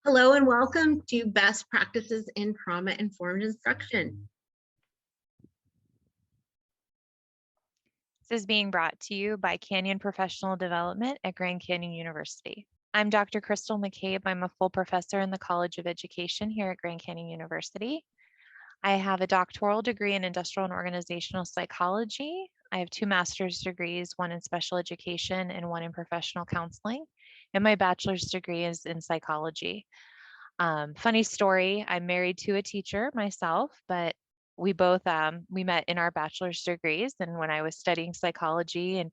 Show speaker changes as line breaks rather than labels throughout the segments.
Hello and welcome to Best Practices in Trauma-Informed Instruction.
This is being brought to you by Canyon Professional Development at Grand Canyon University. I'm Dr. Crystal McCabe. I'm a full professor in the College of Education here at Grand Canyon University. I have a doctoral degree in industrial and organizational psychology. I have 2 master's degrees, one in special education and one in professional counseling. And my bachelor's degree is in psychology. Funny story, I'm married to a teacher myself, but we both we met in our bachelor's degrees, and when I was studying psychology, and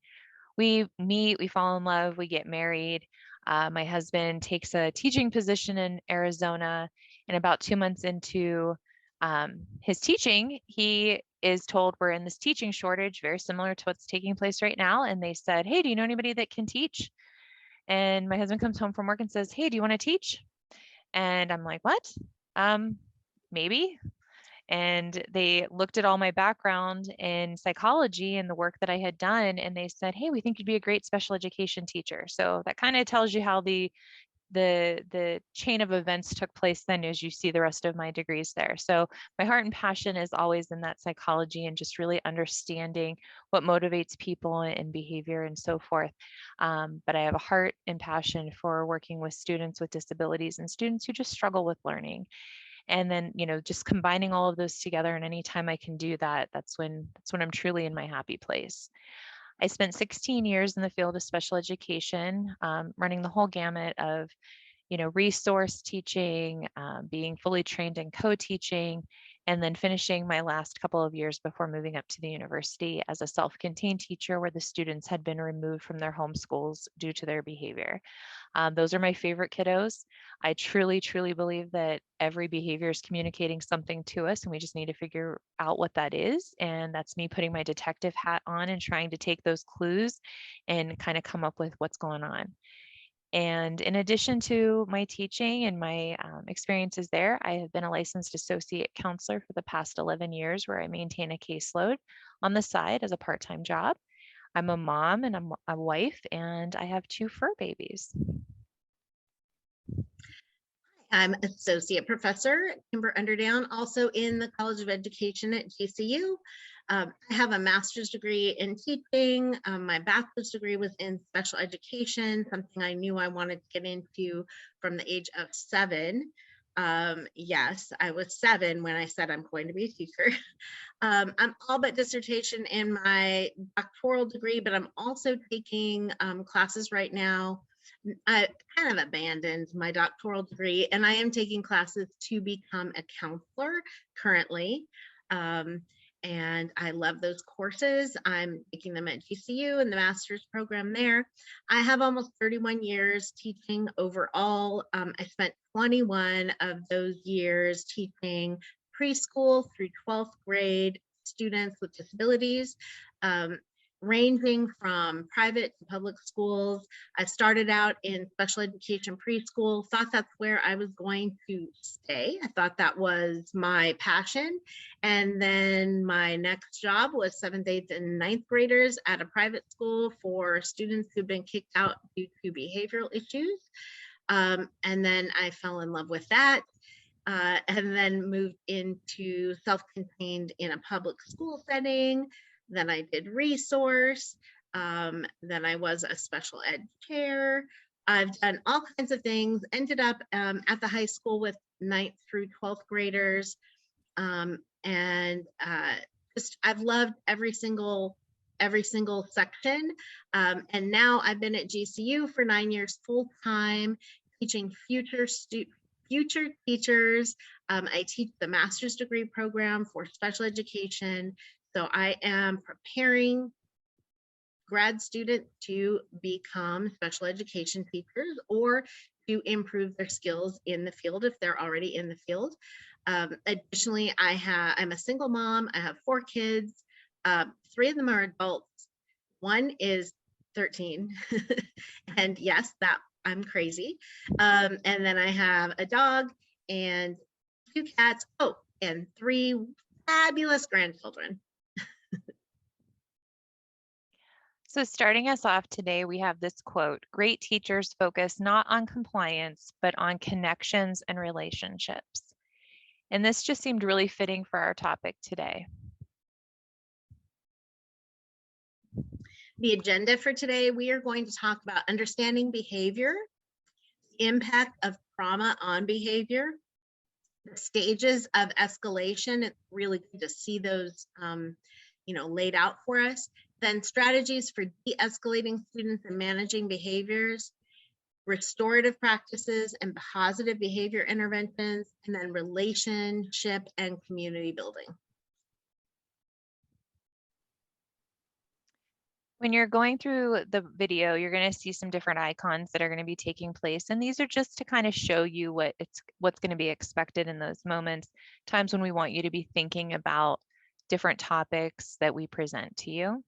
we meet, we fall in love, we get married. My husband takes a teaching position in Arizona, and about 2 months into his teaching, he is told we're in this teaching shortage, very similar to what's taking place right now. And they said, "Hey, do you know anybody that can teach?" And my husband comes home from work and says, "Hey, do you want to teach?" And I'm like, "What? Um, maybe." And they looked at all my background in psychology and the work that I had done, and they said, "Hey, we think you'd be a great special education teacher." So that kind of tells you how the chain of events took place then as you see the rest of my degrees there. So my heart and passion is always in that psychology and just really understanding what motivates people and behavior and so forth. But I have a heart and passion for working with students with disabilities and students who just struggle with learning. And then, just combining all of those together, and anytime I can do that, that's when I'm truly in my happy place. I spent 16 years in the field of special education, running the whole gamut of, resource teaching, being fully trained in co-teaching, and then finishing my last couple of years before moving up to the university as a self-contained teacher where the students had been removed from their home schools due to their behavior. Those are my favorite kiddos. I truly, truly believe that every behavior is communicating something to us, and we just need to figure out what that is. And that's me putting my detective hat on and trying to take those clues and kind of come up with what's going on. And in addition to my teaching and my experiences there, I have been a licensed associate counselor for the past 11 years, where I maintain a caseload on the side as a part-time job. I'm a mom and I'm a wife, and I have 2 fur babies.
I'm Associate Professor Kimber Underdown, also in the College of Education at GCU. I have a master's degree in teaching. My bachelor's degree was in special education, something I knew I wanted to get into from the age of 7. Yes, I was 7 when I said I'm going to be a teacher. I'm all but dissertation in my doctoral degree, but I'm also taking classes right now. I kind of abandoned my doctoral degree, and I am taking classes to become a counselor currently. And I love those courses. I'm taking them at GCU and the master's program there. I have almost 31 years teaching overall. I spent 21 of those years teaching preschool through 12th grade students with disabilities. Ranging from private to public schools. I started out in special education preschool, thought that's where I was going to stay. I thought that was my passion. And then my next job was 7th, 8th, and 9th graders at a private school for students who've been kicked out due to behavioral issues. And then I fell in love with that. And then moved into self-contained in a public school setting. Then I did resource. Then I was a special ed chair. I've done all kinds of things, ended up at the high school with 9th through 12th graders. And just I've loved every single section. And now I've been at GCU for 9 years full time, teaching future teachers. I teach the master's degree program for special education. So I am preparing grad students to become special education teachers or to improve their skills in the field if they're already in the field. Additionally, I'm a single mom. I have 4 kids. 3 of them are adults. 1 is 13. And yes, that I'm crazy. And then I have a dog and 2 cats. Oh, and 3 fabulous grandchildren.
So starting us off today, we have this quote: great teachers focus not on compliance, but on connections and relationships. And this just seemed really fitting for our topic today.
The agenda for today, we are going to talk about understanding behavior, the impact of trauma on behavior, the stages of escalation. It's really good to see those laid out for us. Then strategies for de-escalating students and managing behaviors, restorative practices and positive behavior interventions, and then relationship and community building.
When you're going through the video, you're going to see some different icons that are going to be taking place. And these are just to kind of show you what's going to be expected in those moments, times when we want you to be thinking about different topics that we present to you.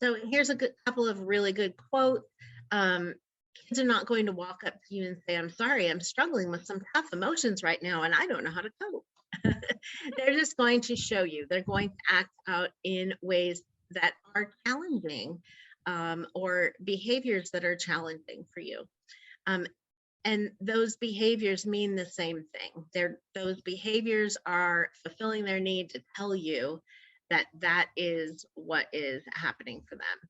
So here's a couple of really good quotes. Kids are not going to walk up to you and say, I'm sorry, I'm struggling with some tough emotions right now and I don't know how to cope. They're just going to show you. They're going to act out in ways that are challenging, or behaviors that are challenging for you. And those behaviors mean the same thing. Those behaviors are fulfilling their need to tell you that that is what is happening for them.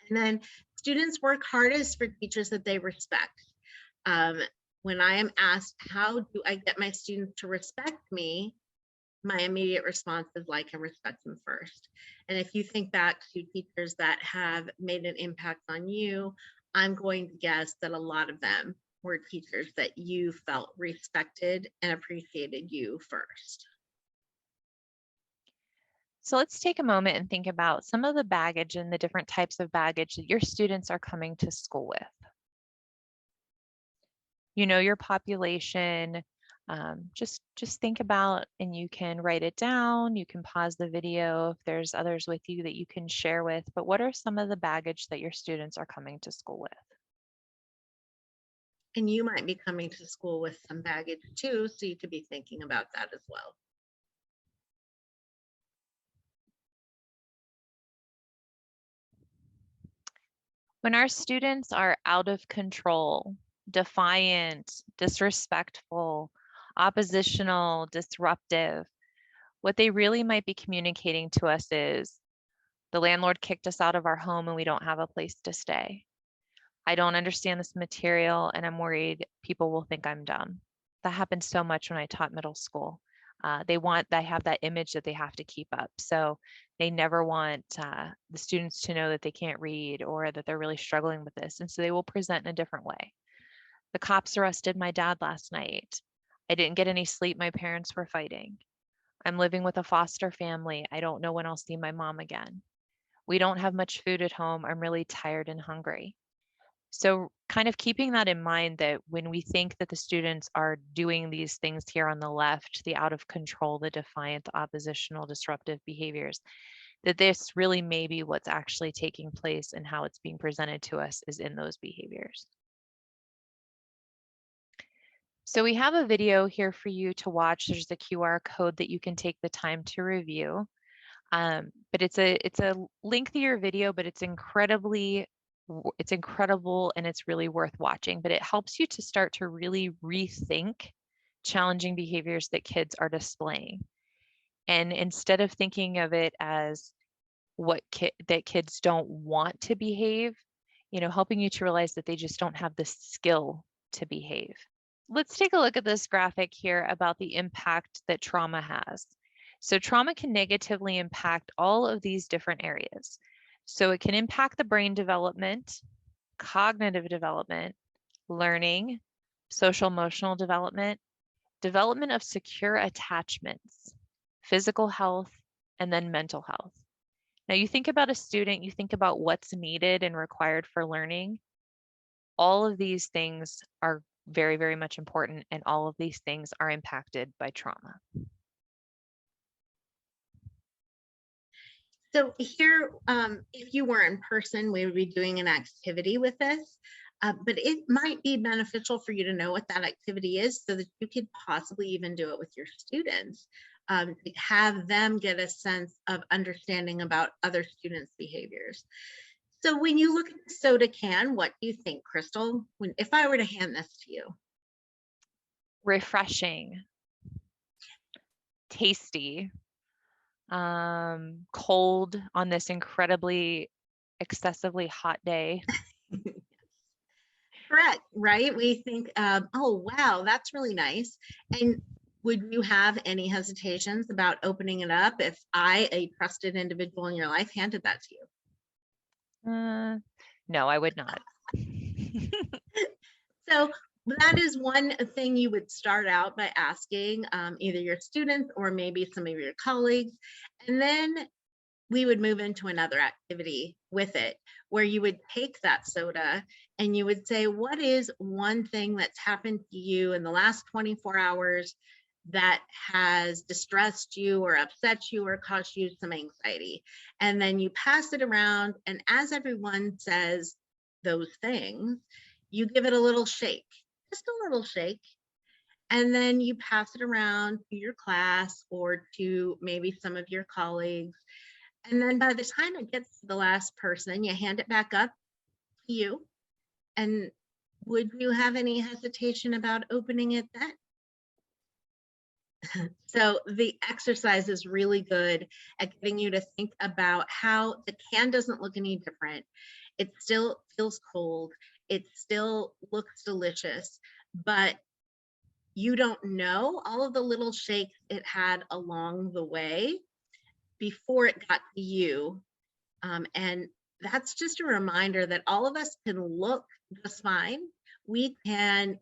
And then students work hardest for teachers that they respect. When I am asked, how do I get my students to respect me? My immediate response is like, I respect them first. And if you think back to teachers that have made an impact on you, I'm going to guess that a lot of them were teachers that you felt respected and appreciated you first.
So let's take a moment and think about some of the baggage and the different types of baggage that your students are coming to school with. You know your population. Just think about, and you can write it down. You can pause the video if there's others with you that you can share with. But what are some of the baggage that your students are coming to school with?
And you might be coming to school with some baggage too, so you could be thinking about that as well.
When our students are out of control, defiant, disrespectful, oppositional, disruptive, what they really might be communicating to us is, the landlord kicked us out of our home and we don't have a place to stay. I don't understand this material and I'm worried people will think I'm dumb. That happened so much when I taught middle school. They have that image that they have to keep up. So they never want the students to know that they can't read or that they're really struggling with this. And so they will present in a different way. The cops arrested my dad last night. I didn't get any sleep. My parents were fighting. I'm living with a foster family. I don't know when I'll see my mom again. We don't have much food at home. I'm really tired and hungry. So kind of keeping that in mind, that when we think that the students are doing these things here on the left, the out of control, the defiant, the oppositional, disruptive behaviors, that this really may be what's actually taking place and how it's being presented to us is in those behaviors. So we have a video here for you to watch. There's the QR code that you can take the time to review. But it's a lengthier video, but it's incredible and it's really worth watching. But it helps you to start to really rethink challenging behaviors that kids are displaying. And instead of thinking of it as that kids don't want to behave, helping you to realize that they just don't have the skill to behave. Let's take a look at this graphic here about the impact that trauma has. So trauma can negatively impact all of these different areas. So it can impact the brain development, cognitive development, learning, social emotional development, development of secure attachments, physical health, and then mental health. Now you think about a student, you think about what's needed and required for learning. All of these things are very, very much important, and all of these things are impacted by trauma.
So here, if you were in person, we would be doing an activity with this, but it might be beneficial for you to know what that activity is so that you could possibly even do it with your students. to have them get a sense of understanding about other students' behaviors. So when you look at the soda can, what do you think, Crystal? If I were to hand this to you?
Refreshing, tasty, cold on this incredibly excessively hot day.
Correct, right? We think, oh, wow, that's really nice. And would you have any hesitations about opening it up if I, a trusted individual in your life, handed that to you?
No, I would not.
So that is one thing you would start out by asking either your students or maybe some of your colleagues. And then we would move into another activity with it where you would take that soda and you would say, what is one thing that's happened to you in the last 24 hours that has distressed you or upset you or caused you some anxiety? And then you pass it around. And as everyone says those things, you give it a little shake, just a little shake. And then you pass it around to your class or to maybe some of your colleagues. And then by the time it gets to the last person, you hand it back up to you. And would you have any hesitation about opening it then? So the exercise is really good at getting you to think about how the can doesn't look any different. It still feels cold. It still looks delicious, but you don't know all of the little shakes it had along the way before it got to you. And that's just a reminder that all of us can look just fine. We can,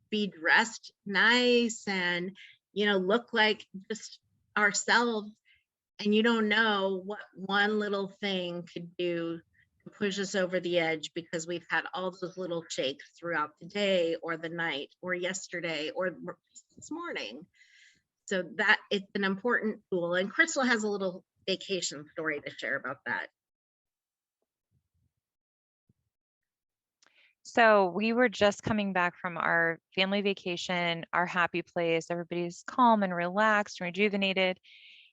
be dressed nice and, look like just ourselves. And you don't know what one little thing could do to push us over the edge because we've had all those little shakes throughout the day or the night or yesterday or this morning. So that it's an important tool. And Crystal has a little vacation story to share about that.
So we were just coming back from our family vacation, our happy place. Everybody's calm and relaxed and rejuvenated.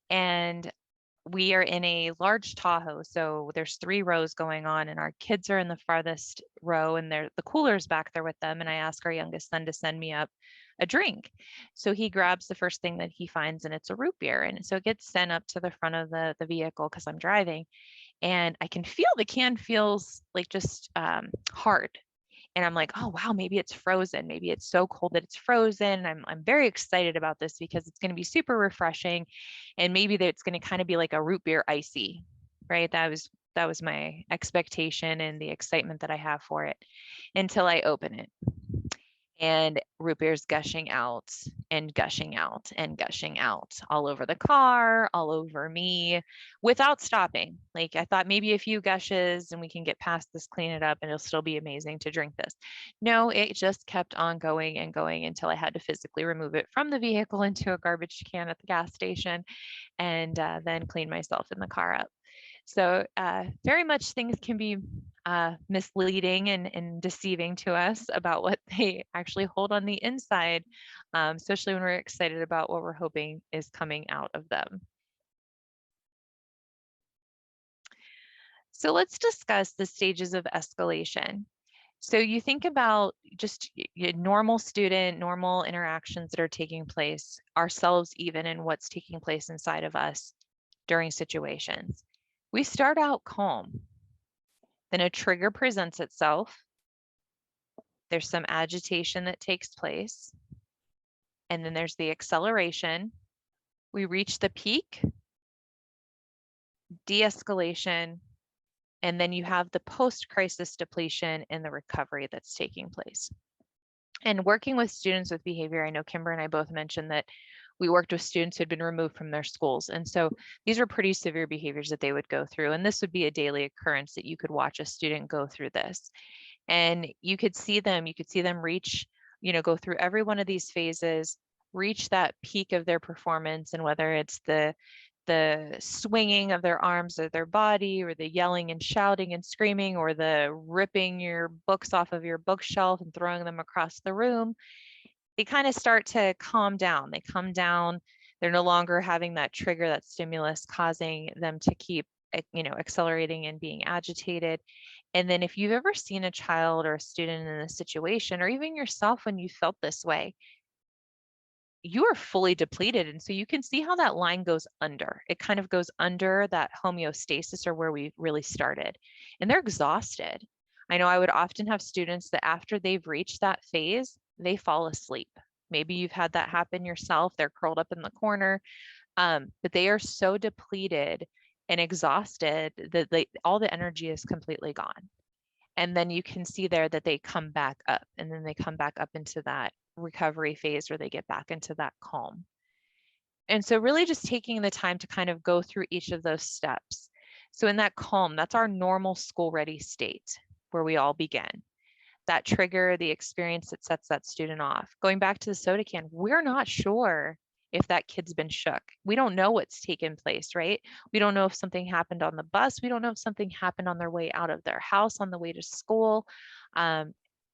And we are in a large Tahoe. So there's 3 rows going on and our kids are in the farthest row and the cooler's back there with them. And I ask our youngest son to send me up a drink. So he grabs the first thing that he finds and it's a root beer. And so it gets sent up to the front of the vehicle because I'm driving. And I can feel the can feels like just hard. And I'm like, oh, wow, maybe it's frozen. Maybe it's so cold that it's frozen. I'm very excited about this because it's going to be super refreshing. And maybe that it's going to kind of be like a root beer icy, right? That was my expectation and the excitement that I have for it until I open it. And root beer's gushing out and gushing out and gushing out all over the car, all over me without stopping. Like I thought maybe a few gushes and we can get past this, clean it up, and it'll still be amazing to drink this. No, it just kept on going and going until I had to physically remove it from the vehicle into a garbage can at the gas station and then clean myself in the car up. So very much things can be misleading and deceiving to us about what they actually hold on the inside, especially when we're excited about what we're hoping is coming out of them. So let's discuss the stages of escalation. So you think about just a normal student, normal interactions that are taking place, ourselves even, and what's taking place inside of us during situations. We start out calm. Then a trigger presents itself. There's some agitation that takes place. And then there's the acceleration. We reach the peak, de-escalation, and then you have the post-crisis depletion and the recovery that's taking place. And working with students with behavior, I know Kimber and I both mentioned that we worked with students who had been removed from their schools. And so these were pretty severe behaviors that they would go through. And this would be a daily occurrence that you could watch a student go through this. And you could see them reach, go through every one of these phases, reach that peak of their performance. And whether it's the swinging of their arms or their body, or the yelling and shouting and screaming, or the ripping your books off of your bookshelf and throwing them across the room, they kind of start to calm down. They come down, They're no longer having that trigger, that stimulus causing them to keep, accelerating and being agitated. And then if you've ever seen a child or a student in this situation, or even yourself when you felt this way, you are fully depleted. And so you can see how that line goes under. It kind of goes under that homeostasis, or where we really started. And they're exhausted. I know I would often have students that after they've reached that phase, they fall asleep. Maybe you've had that happen yourself. They're curled up in the corner, but they are so depleted and exhausted that all the energy is completely gone. And then you can see there that they come back up, and then they come back up into that recovery phase where they get back into that calm. And so really just taking the time to kind of go through each of those steps. So in that calm, that's our normal school ready state where we all begin. That trigger, the experience that sets that student off. Going back to the soda can, we're not sure if that kid's been shook. We don't know what's taken place, right? We don't know if something happened on the bus. We don't know if something happened on their way out of their house, on the way to school,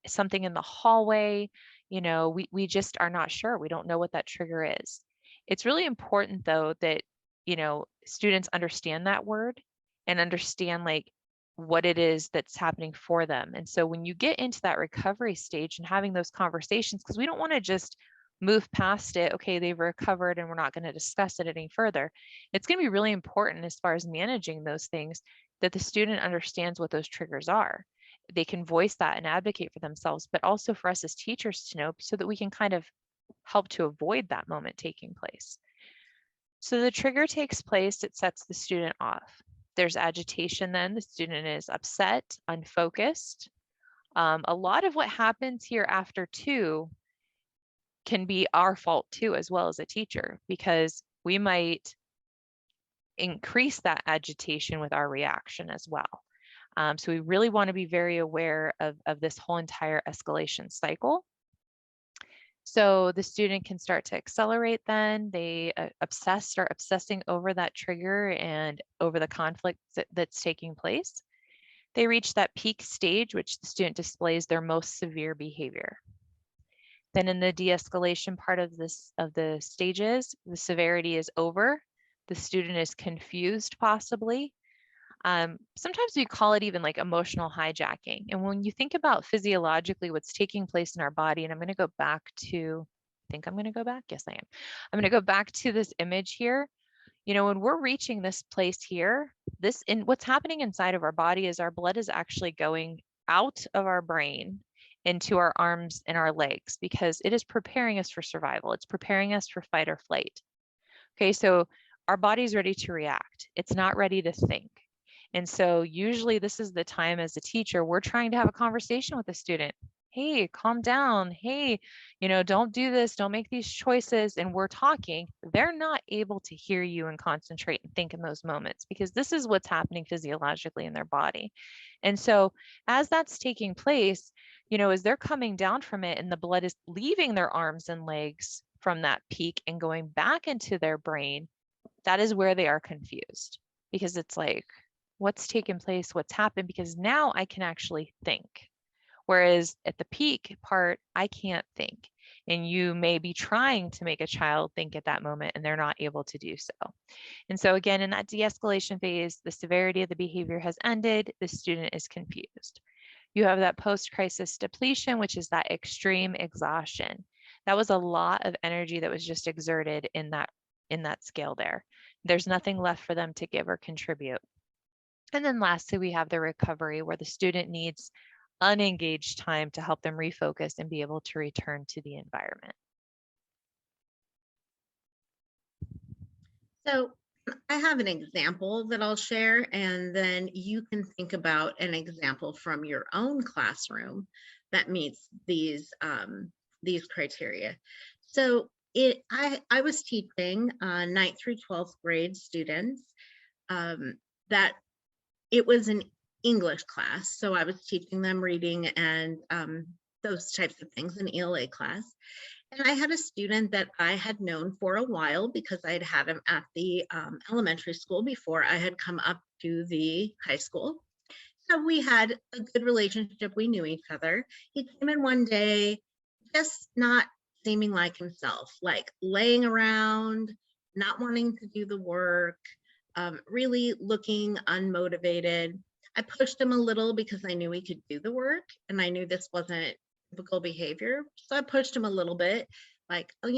something in the hallway. We just are not sure. We don't know what that trigger is. It's really important though that, students understand that word and understand like what it is that's happening for them. And so when you get into that recovery stage and having those conversations, because we don't want to just move past it, okay, they've recovered and we're not going to discuss it any further. It's going to be really important as far as managing those things that the student understands what those triggers are. They can voice that and advocate for themselves, but also for us as teachers to know so that we can kind of help to avoid that moment taking place. So the trigger takes place, it sets the student off. There's agitation then, the student is upset, unfocused. A lot of what happens here after two can be our fault too, as well as a teacher, because we might increase that agitation with our reaction as well. So we really want to be very aware of this whole entire escalation cycle. So the student can start to accelerate then. They start obsessing over that trigger and over the conflict that's taking place. They reach that peak stage, which the student displays their most severe behavior. Then in the de-escalation part of the stages, the severity is over. The student is confused possibly. Sometimes we call it even like emotional hijacking. And when you think about physiologically what's taking place in our body, and I'm going to go back to, I think I'm going to go back. Yes, I am. I'm going to go back to this image here. When we're reaching this place here, what's happening inside of our body is our blood is actually going out of our brain into our arms and our legs because it is preparing us for survival. It's preparing us for fight or flight. Okay, so our body's ready to react. It's not ready to think. And so usually this is the time as a teacher, we're trying to have a conversation with the student. Hey, calm down. Hey, don't do this. Don't make these choices. And we're talking. They're not able to hear you and concentrate and think in those moments because this is what's happening physiologically in their body. And so as that's taking place, as they're coming down from it and the blood is leaving their arms and legs from that peak and going back into their brain, that is where they are confused because it's like, what's taken place, what's happened, because now I can actually think. Whereas at the peak part, I can't think. And you may be trying to make a child think at that moment and they're not able to do so. And so again, in that de-escalation phase, the severity of the behavior has ended, the student is confused. You have that post-crisis depletion, which is that extreme exhaustion. That was a lot of energy that was just exerted in that scale there. There's nothing left for them to give or contribute. And then lastly, we have the recovery where the student needs unengaged time to help them refocus and be able to return to the environment.
So I have an example that I'll share, and then you can think about an example from your own classroom that meets these criteria. So I was teaching 9th through 12th grade students that it was an English class. So I was teaching them reading and those types of things, an ELA class. And I had a student that I had known for a while because I'd had him at the elementary school before I had come up to the high school. So we had a good relationship. We knew each other. He came in one day, just not seeming like himself, like laying around, not wanting to do the work, really looking unmotivated. I pushed him a little because I knew he could do the work and I knew this wasn't typical behavior. So I pushed him a little bit, like, oh,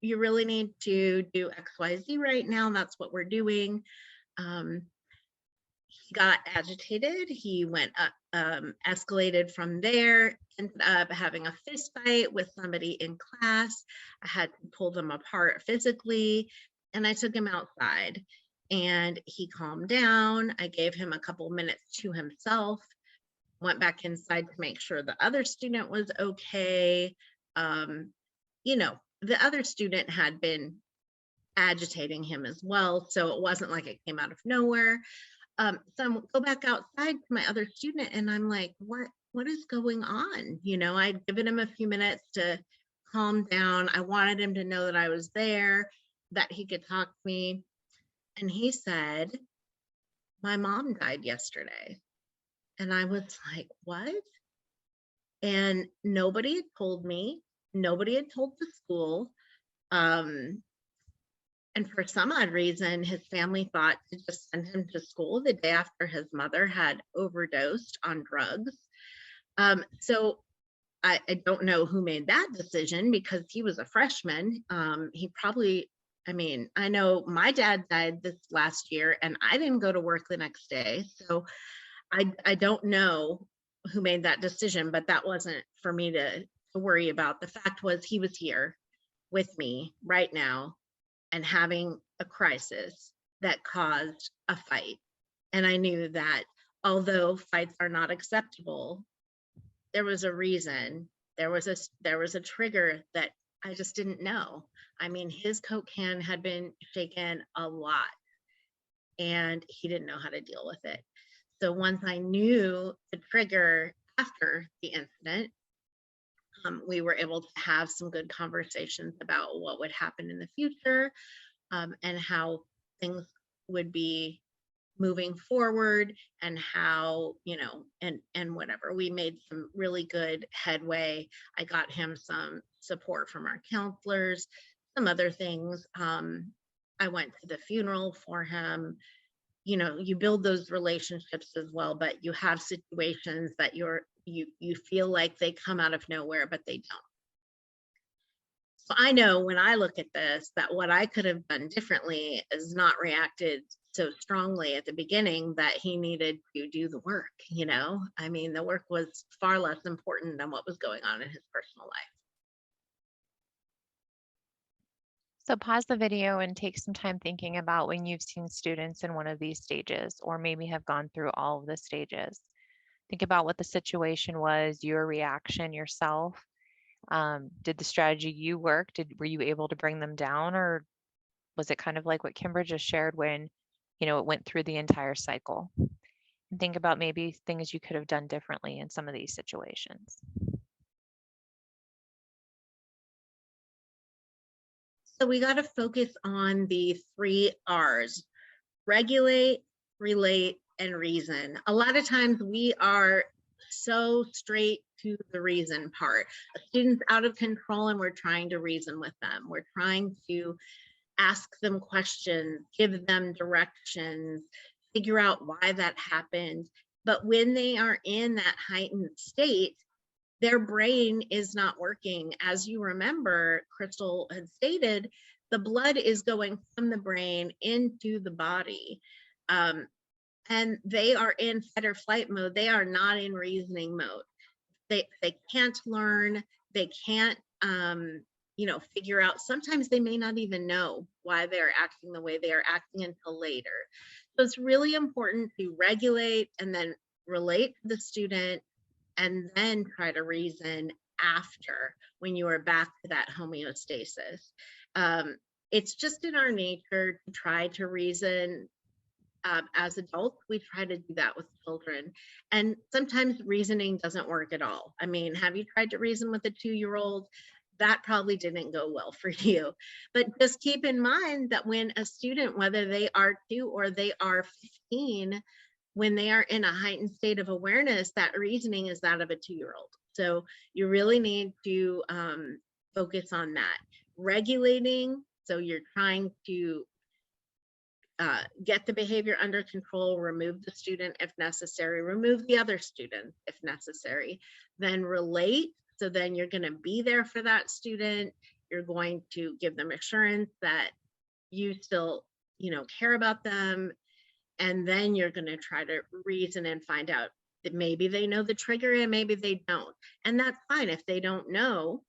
you really need to do XYZ right now. That's what we're doing. He got agitated. He went up, escalated from there, ended up having a fist fight with somebody in class. I had to pull them apart physically, and I took him outside and he calmed down. I gave him a couple minutes to himself, went back inside to make sure the other student was okay. The other student had been agitating him as well, so it wasn't like it came out of nowhere. So I go back outside to my other student and I'm like, what is going on? I'd given him a few minutes to calm down. I wanted him to know that I was there, that he could talk to me. And he said, my mom died yesterday. And I was like, what? And nobody had told me, nobody had told the school. And for some odd reason, his family thought to just send him to school the day after his mother had overdosed on drugs. So I don't know who made that decision because he was a freshman. He probably, I know my dad died this last year and I didn't go to work the next day. So I don't know who made that decision, but that wasn't for me to worry about. The fact was he was here with me right now and having a crisis that caused a fight. And I knew that although fights are not acceptable, there was a reason, there was a trigger that I just didn't know. His Coke can had been shaken a lot and he didn't know how to deal with it. So once I knew the trigger after the incident, we were able to have some good conversations about what would happen in the future, and how things would be moving forward and how, and whatever. We made some really good headway. I got him some support from our counselors, some other things. I went to the funeral for him. You build those relationships as well, but you have situations that you feel like they come out of nowhere, but they don't. So I know when I look at this, that what I could have done differently is not reacted so strongly at the beginning that he needed to do the work. The work was far less important than what was going on in his personal life.
So pause the video and take some time thinking about when you've seen students in one of these stages, or maybe have gone through all of the stages. Think about what the situation was, your reaction yourself. Did the strategy you work, were you able to bring them down, or was it kind of like what Kimber just shared when, it went through the entire cycle? And think about maybe things you could have done differently in some of these situations.
So we got to focus on the 3 R's: regulate, relate, and reason. A lot of times we are so straight to the reason part. A student's out of control and we're trying to reason with them. We're trying to ask them questions, give them directions, figure out why that happened. But when they are in that heightened state, their brain is not working. As you remember, Crystal had stated, the blood is going from the brain into the body. And they are in fight or flight mode. They are not in reasoning mode. They can't learn. They can't, figure out. Sometimes they may not even know why they're acting the way they are acting until later. So it's really important to regulate and then relate to the student, and then try to reason after, when you are back to that homeostasis. It's just in our nature to try to reason. As adults, we try to do that with children. And sometimes reasoning doesn't work at all. Have you tried to reason with a 2-year-old? That probably didn't go well for you. But just keep in mind that when a student, whether they are 2 or they are 15, when they are in a heightened state of awareness, that reasoning is that of a 2-year-old. So you really need to focus on that. Regulating, So you're trying to get the behavior under control, remove the student if necessary, remove the other student if necessary, then relate. So then you're going to be there for that student. You're going to give them assurance that you still, care about them. And then you're going to try to reason and find out that maybe they know the trigger and maybe they don't. And that's fine. If they don't know,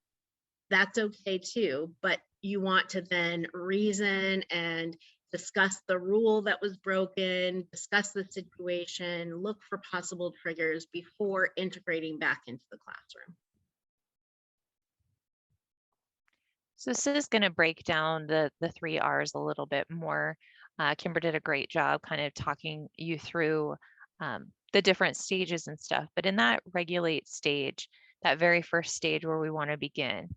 that's okay too. But you want to then reason and discuss the rule that was broken, discuss the situation, look for possible triggers before integrating back into the classroom.
So this is going to break down the 3 R's a little bit more. Kimber did a great job kind of talking you through the different stages and stuff. But in that regulate stage, that very first stage where we want to begin,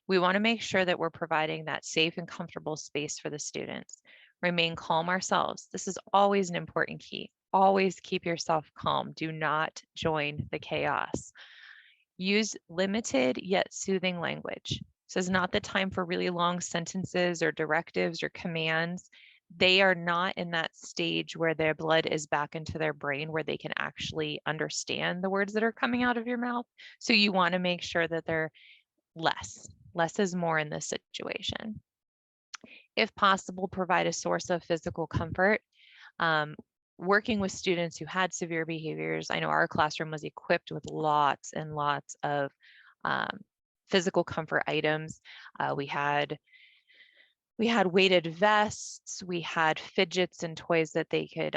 we want to make sure that we're providing that safe and comfortable space for the students. Remain calm ourselves. This is always an important key. Always keep yourself calm. Do not join the chaos. Use limited yet soothing language. This is not the time for really long sentences or directives or commands. They are not in that stage where their blood is back into their brain where they can actually understand the words that are coming out of your mouth. So you want to make sure that they're less. Less is more in this situation. If possible, provide a source of physical comfort. Working with students who had severe behaviors, I know our classroom was equipped with lots and lots of physical comfort items. We had weighted vests, we had fidgets and toys that they could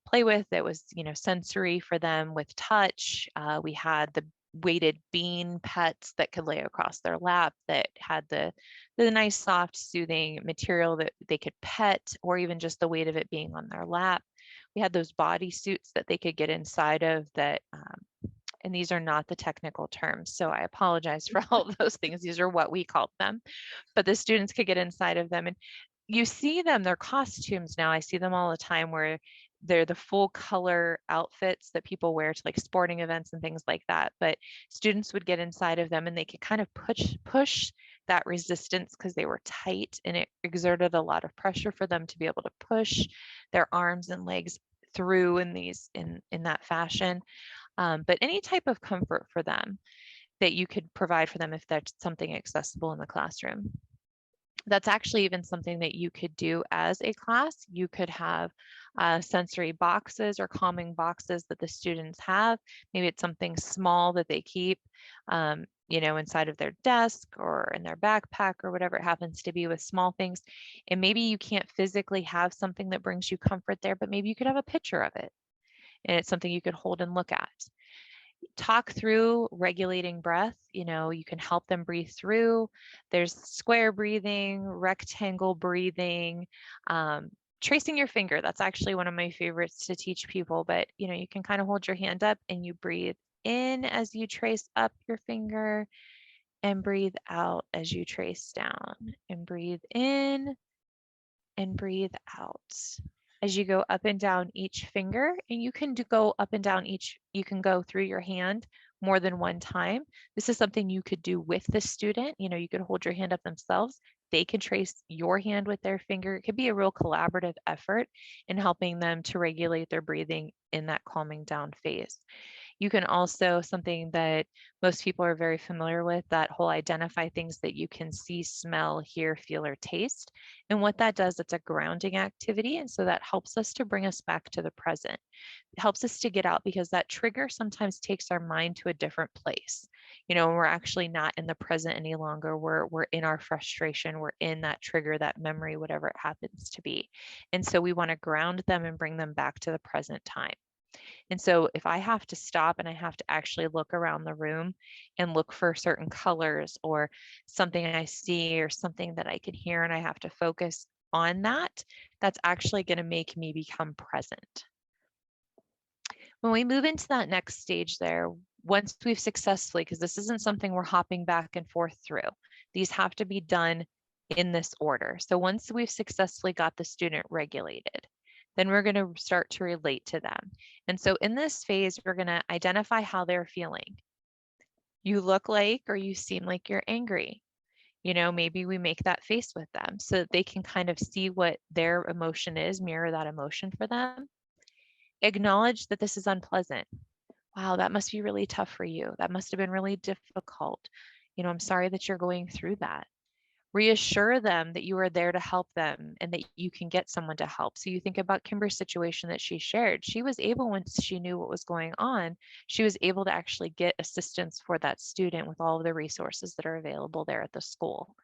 play with that was, sensory for them with touch. We had the weighted bean pets that could lay across their lap that had the nice soft soothing material that they could pet, or even just the weight of it being on their lap. We had those body suits that they could get inside of that, and these are not the technical terms, so I apologize for all of those things. These are what we called them, but the students could get inside of them. And you see them, they're costumes now. I see them all the time where they're the full color outfits that people wear to like sporting events and things like that. But students would get inside of them and they could kind of push that resistance because they were tight, and it exerted a lot of pressure for them to be able to push their arms and legs through in that fashion. But any type of comfort for them that you could provide for them if that's something accessible in the classroom. That's actually even something that you could do as a class. You could have sensory boxes or calming boxes that the students have. Maybe it's something small that they keep, inside of their desk or in their backpack or whatever it happens to be with small things. And maybe you can't physically have something that brings you comfort there, but maybe you could have a picture of it. And it's something you could hold and look at. Talk through regulating breath. You can help them breathe through. There's square breathing, rectangle breathing, tracing your finger. That's actually one of my favorites to teach people, but you can kind of hold your hand up and you breathe in as you trace up your finger, and breathe out as you trace down, and breathe in and breathe out as you go up and down each finger. And you can go up and down you can go through your hand more than one time. This is something you could do with the student. You could hold your hand up themselves. They can trace your hand with their finger. It could be a real collaborative effort in helping them to regulate their breathing in that calming down phase. You can also, something that most people are very familiar with, that whole identify things that you can see, smell, hear, feel, or taste. And what that does, it's a grounding activity. And so that helps us to bring us back to the present. It helps us to get out, because that trigger sometimes takes our mind to a different place. When we're actually not in the present any longer, we're in our frustration, we're in that trigger, that memory, whatever it happens to be. And so we want to ground them and bring them back to the present time. And so if I have to stop and I have to actually look around the room and look for certain colors or something I see or something that I can hear, and I have to focus on that, that's actually going to make me become present. When we move into that next stage there, once we've successfully, because this isn't something we're hopping back and forth through, these have to be done in this order. So once we've successfully got the student regulated, then we're going to start to relate to them. And so in this phase, we're going to identify how they're feeling. You look like, or you seem like you're angry. Maybe we make that face with them so that they can kind of see what their emotion is, mirror that emotion for them. Acknowledge that this is unpleasant. Wow, that must be really tough for you. That must have been really difficult. I'm sorry that you're going through that. Reassure them that you are there to help them and that you can get someone to help. So you think about Kimber's situation that she shared. She was able, once she knew what was going on, she was able to actually get assistance for that student with all of the resources that are available there at the school.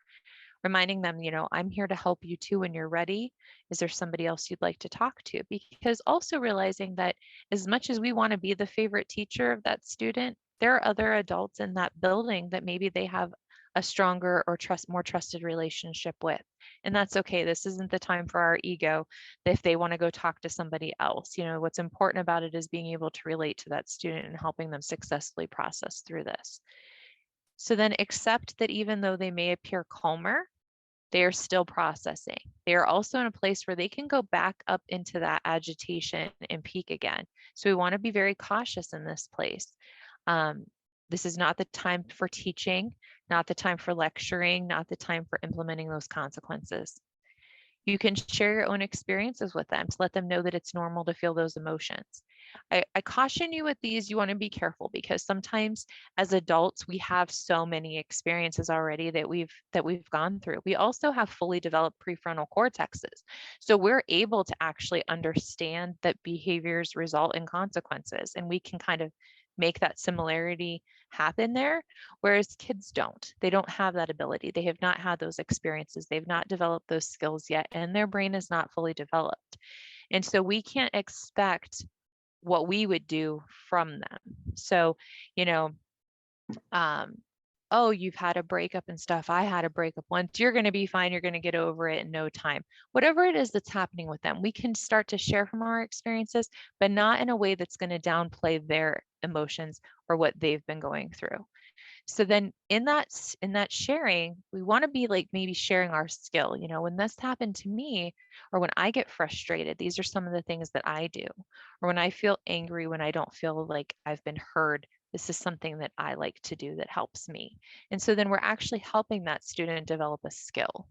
Reminding them, I'm here to help you too when you're ready. Is there somebody else you'd like to talk to? Because also realizing that as much as we want to be the favorite teacher of that student, there are other adults in that building that maybe they have a stronger or more trusted relationship with. And that's okay. This isn't the time for our ego if they want to go talk to somebody else. What's important about it is being able to relate to that student and helping them successfully process through this. So then accept that even though they may appear calmer, they are still processing. They are also in a place where they can go back up into that agitation and peak again. So we want to be very cautious in this place. This is not the time for teaching, not the time for lecturing, not the time for implementing those consequences. You can share your own experiences with them to let them know that it's normal to feel those emotions. I caution you with these, you want to be careful because sometimes as adults, we have so many experiences already that we've gone through. We also have fully developed prefrontal cortexes. So we're able to actually understand that behaviors result in consequences, and we can kind of make that similarity happen there, whereas kids don't. They don't have that ability. They have not had those experiences. They've not developed those skills yet, and their brain is not fully developed. And so we can't expect what we would do from them. So, oh, you've had a breakup and stuff. I had a breakup once. You're going to be fine. You're going to get over it in no time. Whatever it is that's happening with them, we can start to share from our experiences, but not in a way that's going to downplay their emotions or what they've been going through. So then in that sharing, we want to be like maybe sharing our skill. When this happened to me, or when I get frustrated, these are some of the things that I do. Or when I feel angry, when I don't feel like I've been heard, this is something that I like to do that helps me. And so then we're actually helping that student develop a skill.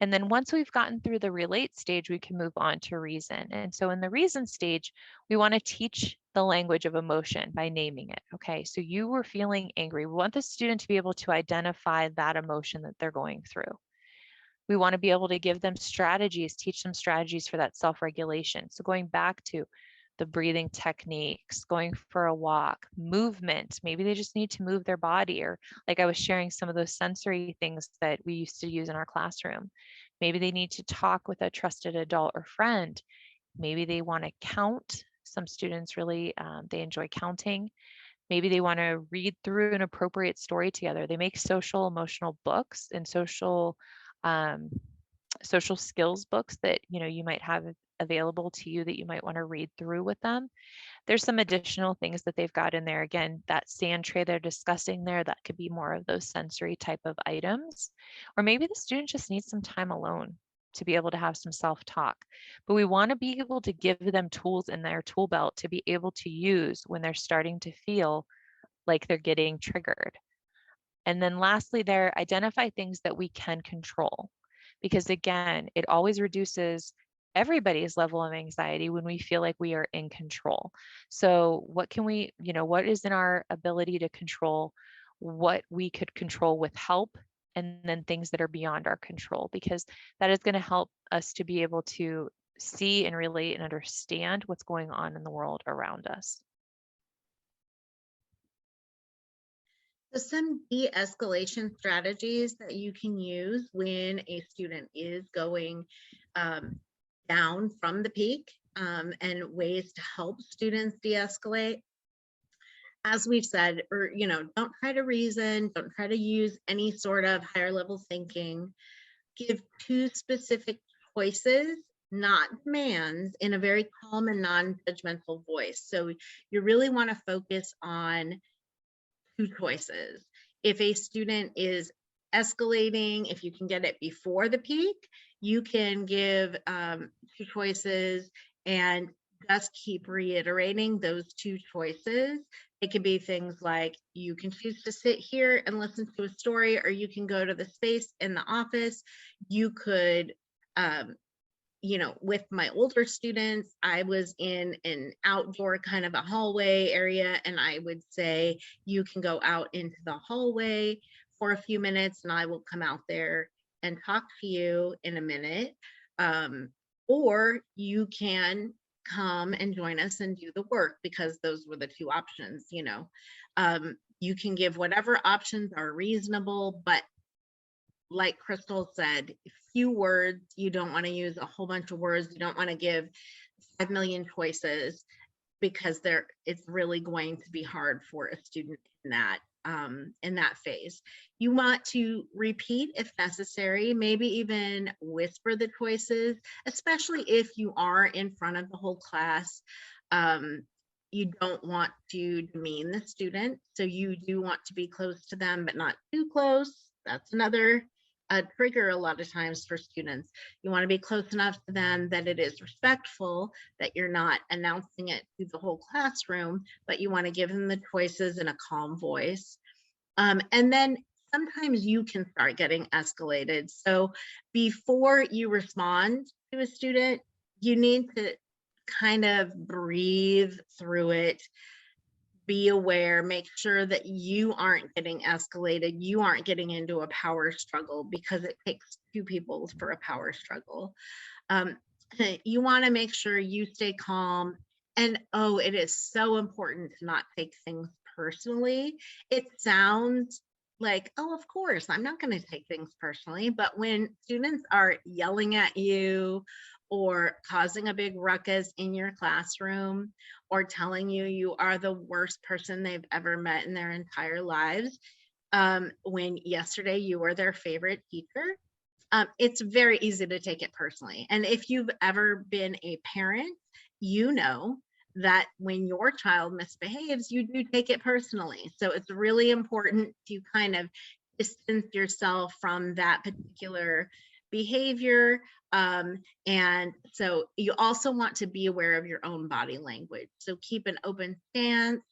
And then once we've gotten through the relate stage, we can move on to reason. And so in the reason stage, we want to teach the language of emotion by naming it. Okay, so you were feeling angry. We want the student to be able to identify that emotion that they're going through. We want to be able to give them strategies, teach them strategies for that self-regulation. So going back to the breathing techniques, going for a walk, movement. Maybe they just need to move their body, or like I was sharing some of those sensory things that we used to use in our classroom. Maybe they need to talk with a trusted adult or friend. Maybe they want to count. Some students really, they enjoy counting. Maybe they want to read through an appropriate story together. They make social emotional books and social skills books that you might have available to you that you might want to read through with them. There's some additional things that they've got in there. Again, that sand tray they're discussing there, that could be more of those sensory type of items. Or maybe the student just needs some time alone to be able to have some self-talk. But we want to be able to give them tools in their tool belt to be able to use when they're starting to feel like they're getting triggered. And then lastly, there, identify things that we can control. Because again, it always reduces everybody's level of anxiety when we feel like we are in control. So what can we, what is in our ability to control, what we could control with help, and then things that are beyond our control, because that is going to help us to be able to see and relate and understand what's going on in the world around us.
So some de-escalation strategies that you can use when a student is going down from the peak, and ways to help students de-escalate. As we've said, or don't try to reason, don't try to use any sort of higher level thinking. Give two specific choices, not demands, in a very calm and non-judgmental voice. So you really want to focus on two choices. If a student is escalating, if you can get it before the peak, you can give two choices and just keep reiterating those two choices. It could be things like you can choose to sit here and listen to a story, or you can go to the space in the office. You could, with my older students, I was in an outdoor kind of a hallway area, and I would say, you can go out into the hallway for a few minutes and I will come out there and talk to you in a minute. Or you can come and join us and do the work, because those were the two options. You can give whatever options are reasonable, but like Crystal said, few words. You don't want to use a whole bunch of words. You don't want to give 5 million choices, because it's really going to be hard for a student in that phase. You want to repeat if necessary, maybe even whisper the choices, especially if you are in front of the whole class. You don't want to demean the student, so you do want to be close to them, but not too close. That's another trigger a lot of times for students. You want to be close enough to them that it is respectful, that you're not announcing it to the whole classroom, but you want to give them the choices in a calm voice. And then sometimes you can start getting escalated. So before you respond to a student, you need to kind of breathe through it. Be aware, make sure that you aren't getting escalated, you aren't getting into a power struggle, because it takes two people for a power struggle. You want to make sure you stay calm. And it is so important to not take things personally. It sounds like, of course, I'm not going to take things personally. But when students are yelling at you, or causing a big ruckus in your classroom, or telling you are the worst person they've ever met in their entire lives, when yesterday you were their favorite teacher, it's very easy to take it personally. And if you've ever been a parent, you know that when your child misbehaves, you do take it personally. So it's really important to kind of distance yourself from that particular behavior. And so you also want to be aware of your own body language. So keep an open stance.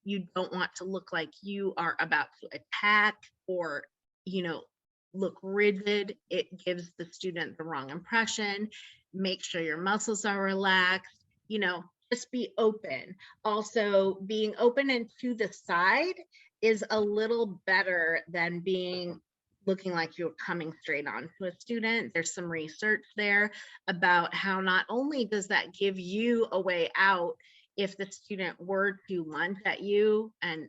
You don't want to look like you are about to attack, or, look rigid. It gives the student the wrong impression. Make sure your muscles are relaxed, just be open. Also, being open and to the side is a little better than looking like you're coming straight on to a student. There's some research there about how not only does that give you a way out if the student were to lunge at you, and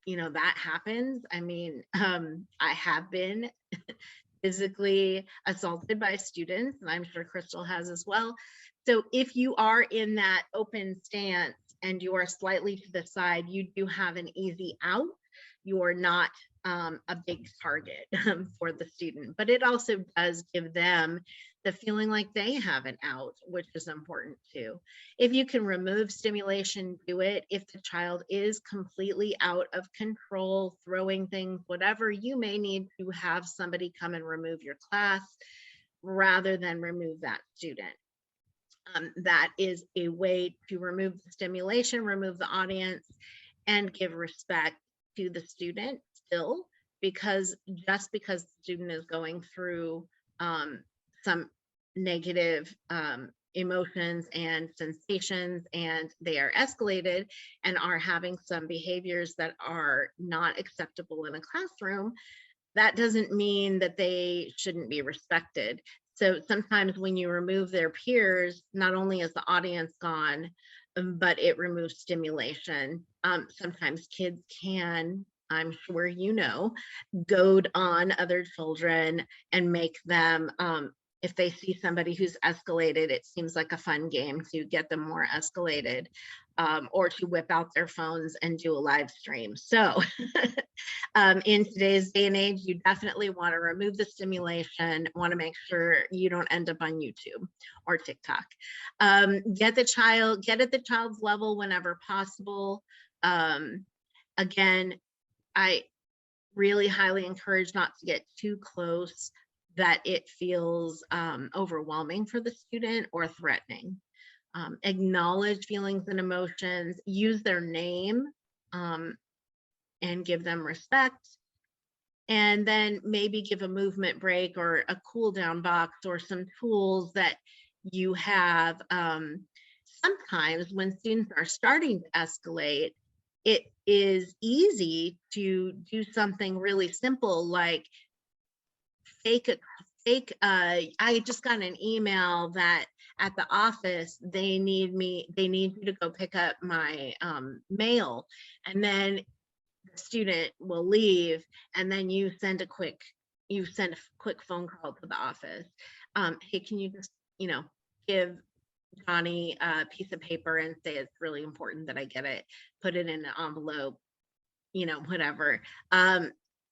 that happens. I mean, I have been physically assaulted by students, and I'm sure Crystal has as well. So if you are in that open stance and you are slightly to the side, you do have an easy out. You're not a big target for the student, but it also does give them the feeling like they have an out, which is important too. If you can remove stimulation, do it. If the child is completely out of control, throwing things, whatever, you may need to have somebody come and remove your class rather than remove that student. That is a way to remove the stimulation, remove the audience, and give respect to the student still, because just because the student is going through some negative emotions and sensations, and they are escalated and are having some behaviors that are not acceptable in a classroom, that doesn't mean that they shouldn't be respected. So sometimes when you remove their peers, not only is the audience gone, but it removes stimulation. Sometimes kids can, I'm sure goad on other children and make them, if they see somebody who's escalated, it seems like a fun game to get them more escalated, or to whip out their phones and do a live stream. So in today's day and age, you definitely want to remove the stimulation, want to make sure you don't end up on YouTube or TikTok. Get at the child's level whenever possible. Again, I really highly encourage not to get too close that it feels overwhelming for the student or threatening. acknowledge feelings and emotions, use their name, and give them respect. And then maybe give a movement break or a cool down box or some tools that you have. Sometimes when students are starting to escalate, it is easy to do something really simple like I just got an email that at the office they need you to go pick up my mail, and then the student will leave, and then you send a quick phone call to the office. Hey, can you just give Johnny a piece of paper and say it's really important that I get it, put it in an envelope, whatever.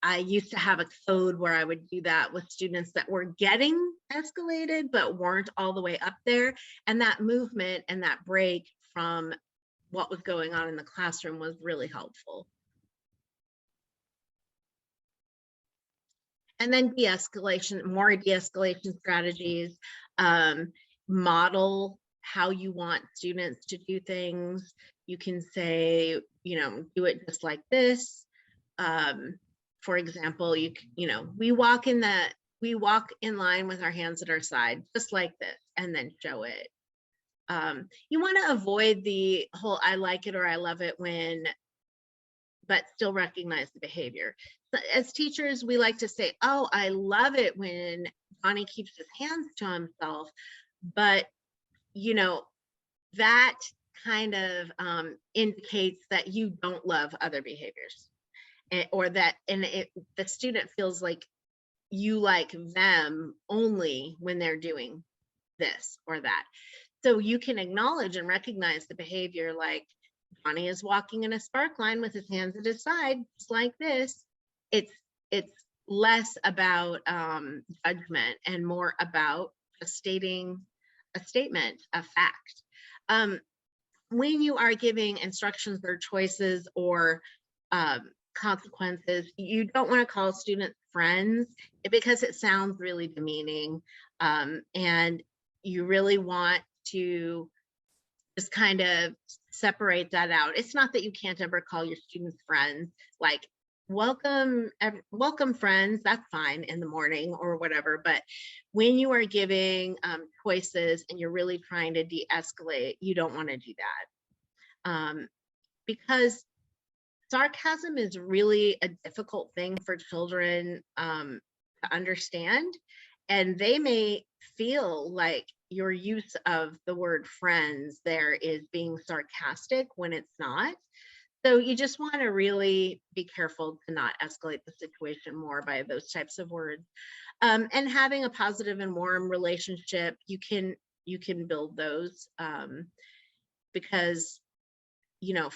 I used to have a code where I would do that with students that were getting escalated but weren't all the way up there. And that movement and that break from what was going on in the classroom was really helpful. And then more de-escalation strategies, model how you want students to do things. You can say, do it just like this. For example, we walk in line with our hands at our side, just like this, and then show it. You want to avoid the whole I like it or I love it but still recognize the behavior. So as teachers, we like to say, oh, I love it when Johnny keeps his hands to himself, but that kind of indicates that you don't love other behaviors. The student feels like you like them only when they're doing this or that. So you can acknowledge and recognize the behavior, like Johnny is walking in a spark line with his hands at his side, just like this. It's less about judgment and more about just stating a statement, a fact. When you are giving instructions or choices or consequences, you don't want to call students friends because it sounds really demeaning, and you really want to just kind of separate that out. It's not that you can't ever call your students friends, like welcome friends, that's fine in the morning or whatever, but when you are giving choices and you're really trying to de-escalate, you don't want to do that, because sarcasm is really a difficult thing for children to understand, and they may feel like your use of the word friends there is being sarcastic when it's not. So you just want to really be careful to not escalate the situation more by those types of words. And having a positive and warm relationship, you can build those, because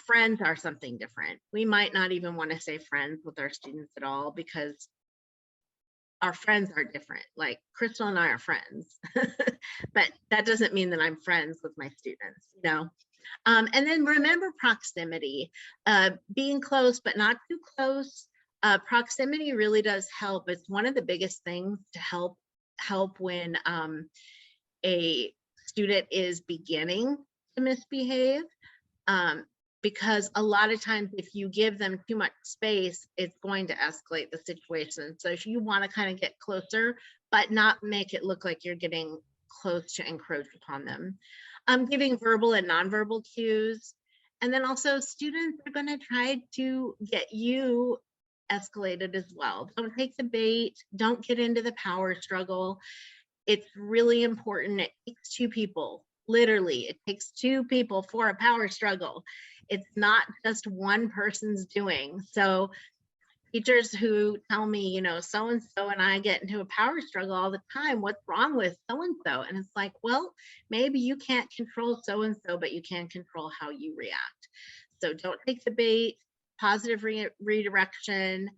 friends are something different. We might not even want to say friends with our students at all because our friends are different. Like Crystal and I are friends, but that doesn't mean that I'm friends with my students, And then remember proximity, being close, but not too close. Proximity really does help. It's one of the biggest things to help when a student is beginning to misbehave. Because a lot of times if you give them too much space, it's going to escalate the situation. So if you want to kind of get closer, but not make it look like you're getting close to encroach upon them. Giving verbal and nonverbal cues. And then also students are going to try to get you escalated as well. Don't take the bait. Don't get into the power struggle. It's really important. It takes two people. Literally, it takes two people for a power struggle. It's not just one person's doing. So teachers who tell me, so-and-so and I get into a power struggle all the time. What's wrong with so-and-so? And it's like, well, maybe you can't control so-and-so, but you can control how you react. So don't take the bait, positive redirection,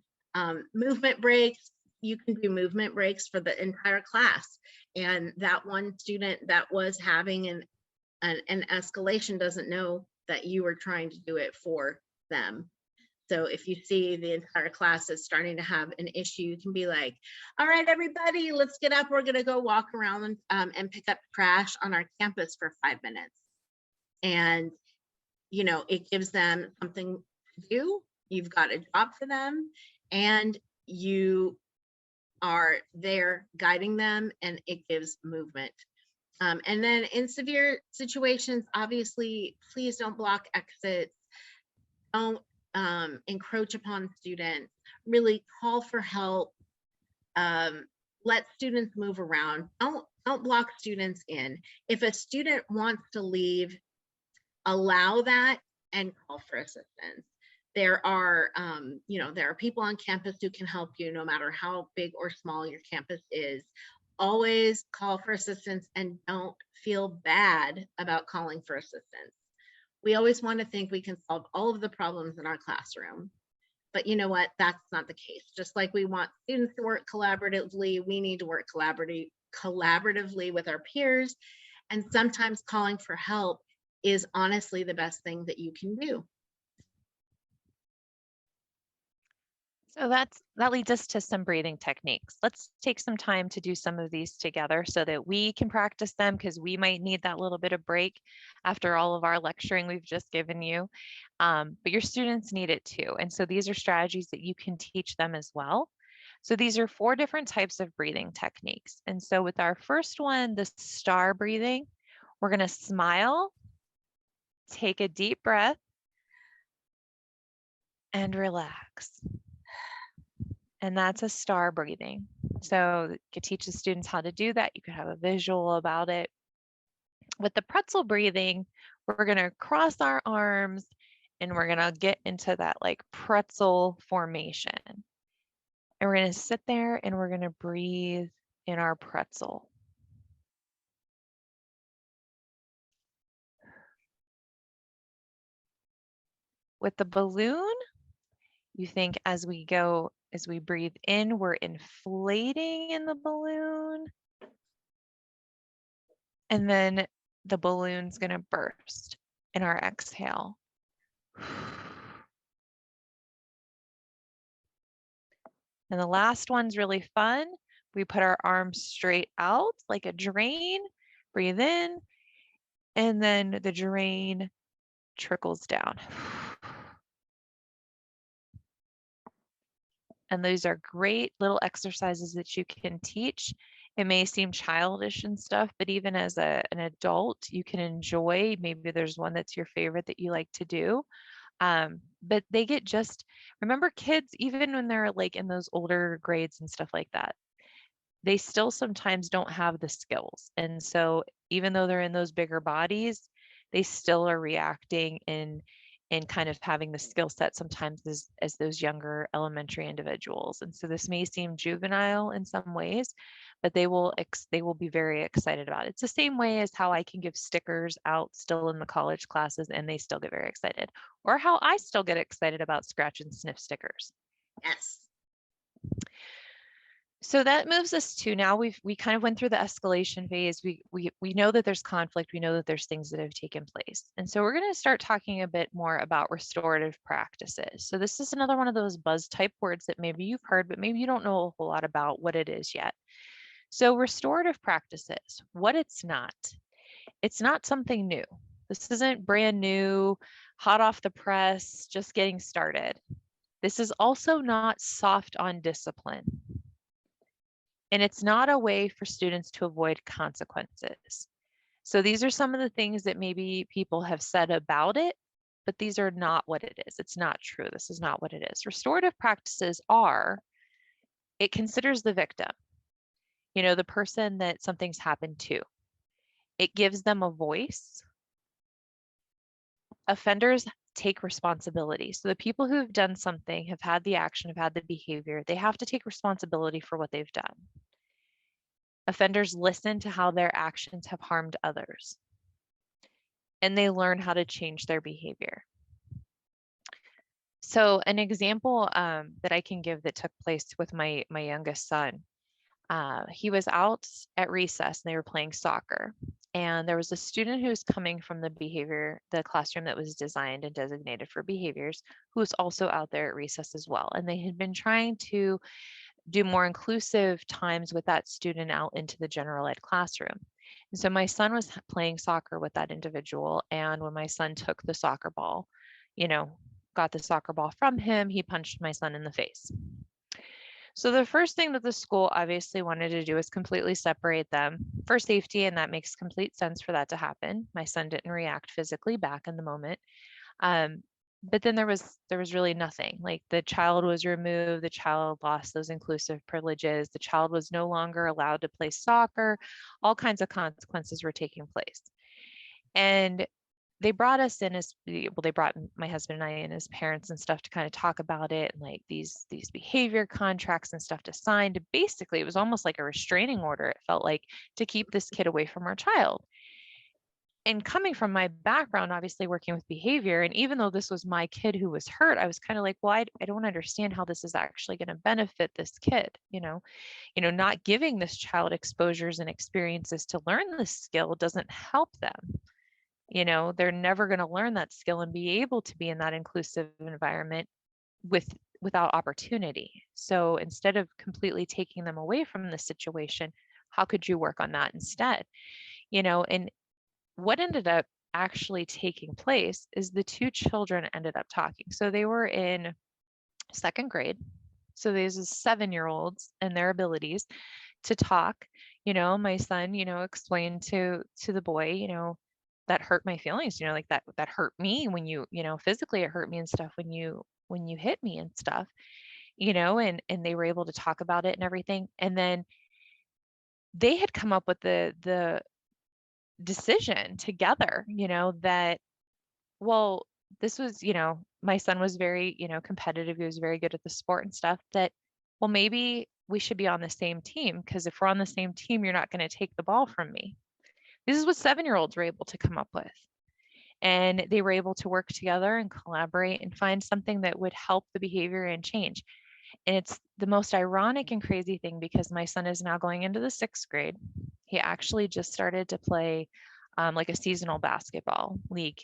movement breaks. You can do movement breaks for the entire class. And that one student that was having an escalation doesn't know that you were trying to do it for them. So if you see the entire class is starting to have an issue, you can be like, all right, everybody, let's get up. We're going to go walk around and pick up trash on our campus for 5 minutes. And, it gives them something to do. You've got a job for them, and you are there guiding them, and it gives movement. And then in severe situations, obviously, please don't block exits. Don't encroach upon students. Really call for help. Um, let students move around. Don't block students in. If a student wants to leave, allow that and call for assistance. There are, there are people on campus who can help you no matter how big or small your campus is. Always call for assistance and don't feel bad about calling for assistance. We always want to think we can solve all of the problems in our classroom. But you know what? That's not the case. Just like we want students to work collaboratively, we need to work collaboratively with our peers. And sometimes calling for help is honestly the best thing that you can do.
So that leads us to some breathing techniques. Let's take some time to do some of these together so that we can practice them, because we might need that little bit of break after all of our lecturing we've just given you. But your students need it too. And so these are strategies that you can teach them as well. So these are 4 different types of breathing techniques. And so with our first one, the star breathing, we're going to smile, take a deep breath, and relax. And that's a star breathing. So you could teach the students how to do that. You could have a visual about it. With the pretzel breathing, we're going to cross our arms and we're going to get into that like pretzel formation. And we're going to sit there and we're going to breathe in our pretzel. With the balloon, you think as we breathe in, we're inflating in the balloon. And then the balloon's going to burst in our exhale. And the last one's really fun. We put our arms straight out like a drain, breathe in, and then the drain trickles down. And those are great little exercises that you can teach. It may seem childish and stuff, but even as an adult, you can enjoy. Maybe there's one that's your favorite that you like to do. But they get remember kids, even when they're like in those older grades and stuff like that, they still sometimes don't have the skills. And so even though they're in those bigger bodies, they still are reacting and kind of having the skill set sometimes as those younger elementary individuals. And so this may seem juvenile in some ways, but they will be very excited about it. It's the same way as how I can give stickers out still in the college classes and they still get very excited, or how I still get excited about scratch and sniff stickers.
Yes.
So that moves us to now we kind of went through the escalation phase. We know that there's conflict. We know that there's things that have taken place. And so we're going to start talking a bit more about restorative practices. So this is another one of those buzz type words that maybe you've heard, but maybe you don't know a whole lot about what it is yet. So restorative practices, what it's not something new. This isn't brand new, hot off the press, just getting started. This is also not soft on discipline. And it's not a way for students to avoid consequences. So these are some of the things that maybe people have said about it, but these are not what it is. It's not true. This is not what it is. Restorative practices it considers the victim, the person that something's happened to. It gives them a voice. Offenders take responsibility. So the people who have done something, have had the action, have had the behavior, they have to take responsibility for what they've done. Offenders listen to how their actions have harmed others, and they learn how to change their behavior. So an example that I can give that took place with my youngest son, he was out at recess and they were playing soccer. And there was a student who was coming from the classroom that was designed and designated for behaviors, who was also out there at recess as well. And they had been trying to do more inclusive times with that student out into the general ed classroom. And so my son was playing soccer with that individual. And when my son took the soccer ball, you know, got the soccer ball from him, he punched my son in the face. So the first thing that the school obviously wanted to do is completely separate them for safety, and that makes complete sense for that to happen. My son didn't react physically back in the moment. Um, but then there was really nothing. Like, the child was removed, the child lost those inclusive privileges, the child was no longer allowed to play soccer, all kinds of consequences were taking place. And they brought us in as well, they brought my husband and I in as parents and stuff to kind of talk about it, and like these behavior contracts and stuff to sign. To basically, it was almost like a restraining order, it felt like, to keep this kid away from our child. And coming from my background, obviously working with behavior, and even though this was my kid who was hurt, I was kind of like, well, I don't understand how this is actually going to benefit this kid. Not giving this child exposures and experiences to learn this skill doesn't help them. They're never going to learn that skill and be able to be in that inclusive environment without opportunity. So instead of completely taking them away from the situation, how could you work on that instead? And what ended up actually taking place is the two children ended up talking. So they were in second grade. So these are 7-year-olds and their abilities to talk. My son, explained to the boy, that hurt my feelings, like that hurt me when physically it hurt me and stuff when you hit me and stuff, and they were able to talk about it and everything. And then they had come up with the decision together, that, well, this was, my son was very, competitive. He was very good at the sport and stuff, that, well, maybe we should be on the same team, because if we're on the same team, you're not going to take the ball from me. This is what 7-year-olds were able to come up with. And they were able to work together and collaborate and find something that would help the behavior and change. And it's the most ironic and crazy thing, because my son is now going into the 6th grade. He actually just started to play like a seasonal basketball league.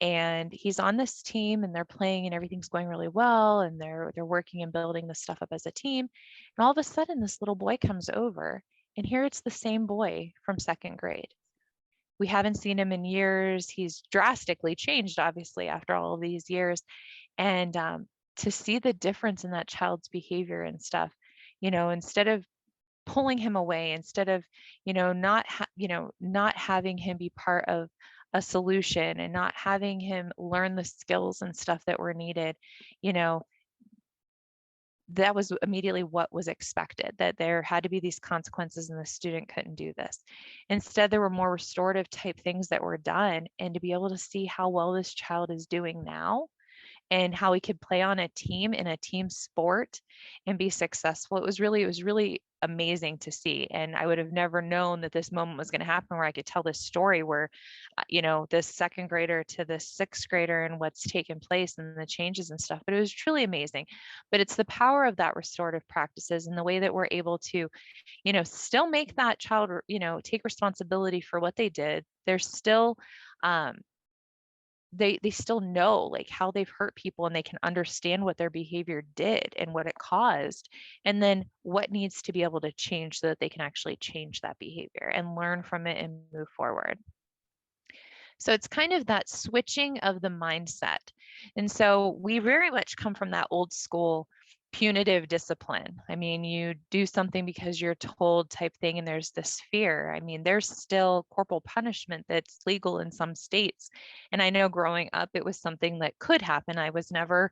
And he's on this team, and they're playing, and everything's going really well, and they're working and building this stuff up as a team. And all of a sudden, this little boy comes over, and here it's the same boy from 2nd grade. We haven't seen him in years. He's drastically changed, obviously, after all of these years. And to see the difference in that child's behavior and stuff, instead of pulling him away, instead of, not having him be part of a solution, and not having him learn the skills and stuff that were needed, that was immediately what was expected, that there had to be these consequences and the student couldn't do this. Instead, there were more restorative type things that were done, and to be able to see how well this child is doing now, and how he could play on a team in a team sport and be successful. It was really amazing to see. And I would have never known that this moment was going to happen, where I could tell this story where, this 2nd grader to the 6th grader and what's taken place and the changes and stuff. But it was truly amazing. But it's the power of that restorative practices and the way that we're able to, still make that child, take responsibility for what they did. They're still, they still know like how they've hurt people, and they can understand what their behavior did and what it caused, and then what needs to be able to change so that they can actually change that behavior and learn from it and move forward. So it's kind of that switching of the mindset. And so we very much come from that old school punitive discipline. I mean, you do something because you're told type thing, and there's this fear. I mean, there's still corporal punishment that's legal in some states. And I know growing up, it was something that could happen. I was never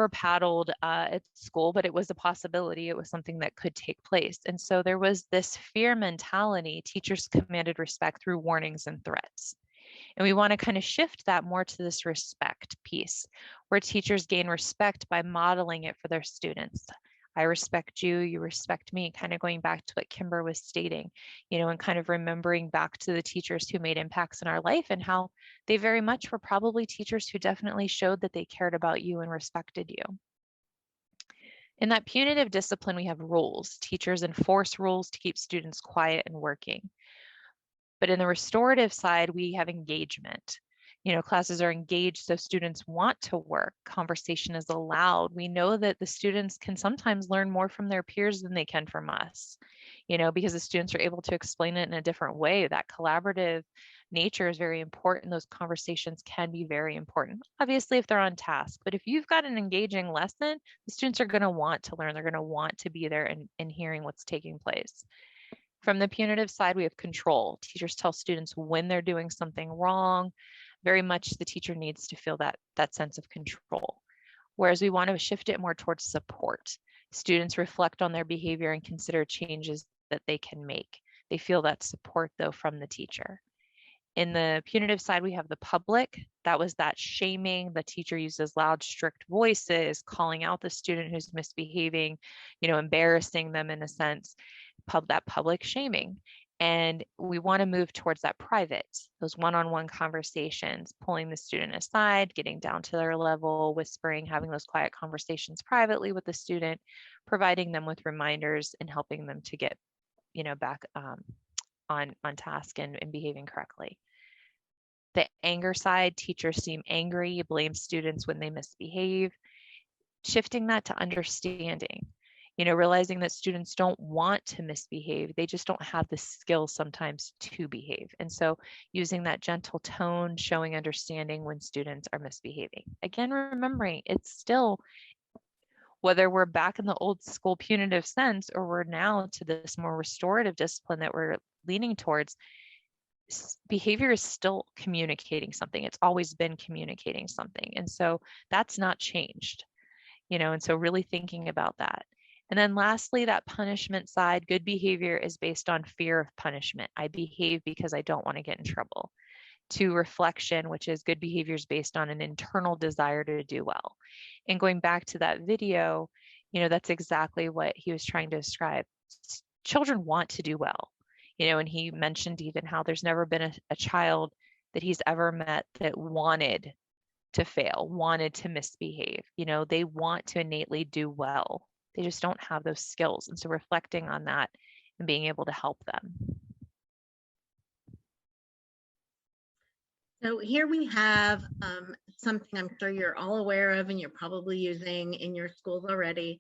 paddled at school, but it was a possibility. It was something that could take place. And so there was this fear mentality. Teachers commanded respect through warnings and threats. And we want to kind of shift that more to this respect piece, where teachers gain respect by modeling it for their students. I respect you, you respect me, kind of going back to what Kimber was stating, and kind of remembering back to the teachers who made impacts in our life, and how they very much were probably teachers who definitely showed that they cared about you and respected you. In that punitive discipline, we have rules. Teachers enforce rules to keep students quiet and working. But in the restorative side, we have engagement. Classes are engaged, so students want to work. Conversation is allowed. We know that the students can sometimes learn more from their peers than they can from us. because the students are able to explain it in a different way. That collaborative nature is very important. Those conversations can be very important, obviously, if they're on task. But if you've got an engaging lesson, the students are going to want to learn. They're going to want to be there and hearing what's taking place. From the punitive side, we have control. Teachers tell students when they're doing something wrong. Very much the teacher needs to feel that sense of control. Whereas we want to shift it more towards support. Students reflect on their behavior and consider changes that they can make. They feel that support, though, from the teacher. In the punitive side, we have the public. That was that shaming. The teacher uses loud, strict voices, calling out the student who's misbehaving, embarrassing them in a sense, that public shaming. And we want to move towards that private, those one-on-one conversations, pulling the student aside, getting down to their level, whispering, having those quiet conversations privately with the student, providing them with reminders and helping them to get, back on task and behaving correctly. The anger side, teachers seem angry, blame students when they misbehave. Shifting that to understanding, realizing that students don't want to misbehave. They just don't have the skills sometimes to behave. And so using that gentle tone, showing understanding when students are misbehaving. Again, remembering it's still, whether we're back in the old school punitive sense or we're now to this more restorative discipline that we're leaning towards, behavior is still communicating something. It's always been communicating something. And so that's not changed, and so really thinking about that. And then lastly, that punishment side, good behavior is based on fear of punishment. I behave because I don't want to get in trouble. To reflection, which is good behavior is based on an internal desire to do well. And going back to that video, that's exactly what he was trying to describe. Children want to do well, and he mentioned even how there's never been a child that he's ever met that wanted to fail, wanted to misbehave. They want to innately do well. They just don't have those skills. And so reflecting on that and being able to help them.
So here we have something I'm sure you're all aware of and you're probably using in your schools already,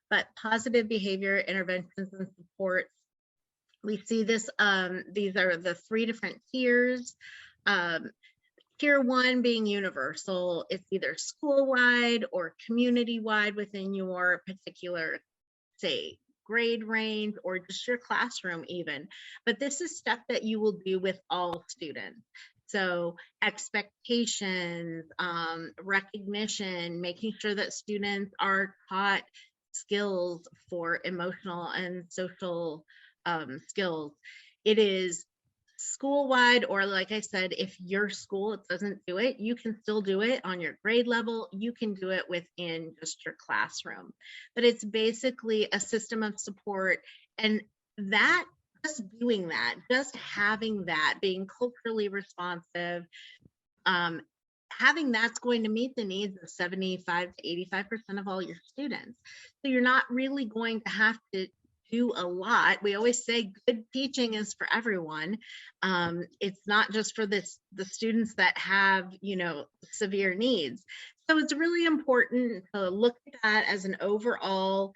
but positive behavior interventions and supports. We see this, these are the 3 different tiers. Tier 1 being universal. It's either school-wide or community-wide within your particular, say, grade range or just your classroom even. But this is stuff that you will do with all students. So expectations, recognition, making sure that students are taught skills for emotional and social skills. It is school-wide, or like I said, if your school doesn't do it, you can still do it on your grade level. You can do it within just your classroom. But it's basically a system of support, and that just doing that, just having that, being culturally responsive, having that's going to meet the needs of 75 to 85% of all your students. So you're not really going to have to do a lot. We always say good teaching is for everyone. It's not just for the students that have, severe needs. So it's really important to look at that as an overall,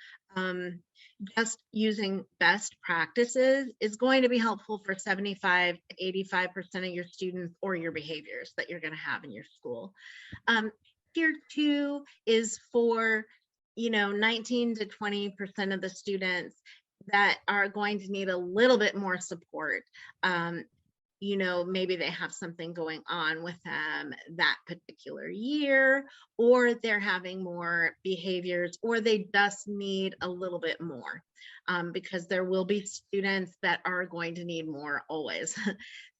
just using best practices is going to be helpful for 75 to 85% of your students or your behaviors that you're going to have in your school. Tier 2 is for 19 to 20% of the students that are going to need a little bit more support. Maybe they have something going on with them that particular year, or they're having more behaviors, or they just need a little bit more, because there will be students that are going to need more always.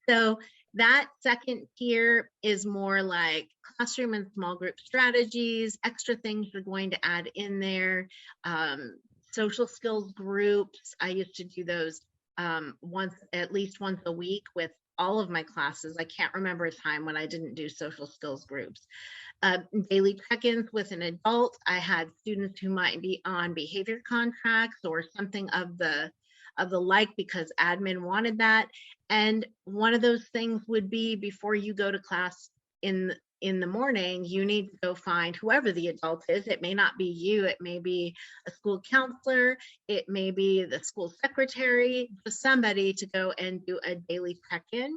So that second tier is more like classroom and small group strategies, extra things you're going to add in there. Social skills groups, I used to do those at least once a week with all of my classes. I can't remember a time when I didn't do social skills groups. Daily check-ins with an adult. I had students who might be on behavior contracts or something of the like, because admin wanted that. And one of those things would be, before you go to class in in the morning, you need to go find whoever the adult is. It may not be you, it may be a school counselor, it may be the school secretary, just somebody to go and do a daily check-in.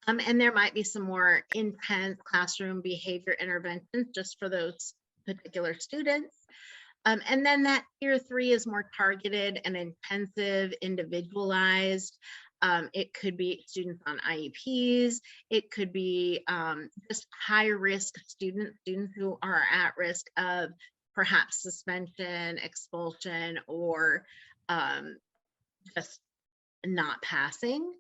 And there might be some more intense classroom behavior interventions just for those particular students. And then that tier 3 is more targeted and intensive, individualized. It could be students on IEPs. It could be just high risk students who are at risk of perhaps suspension, expulsion, or just not passing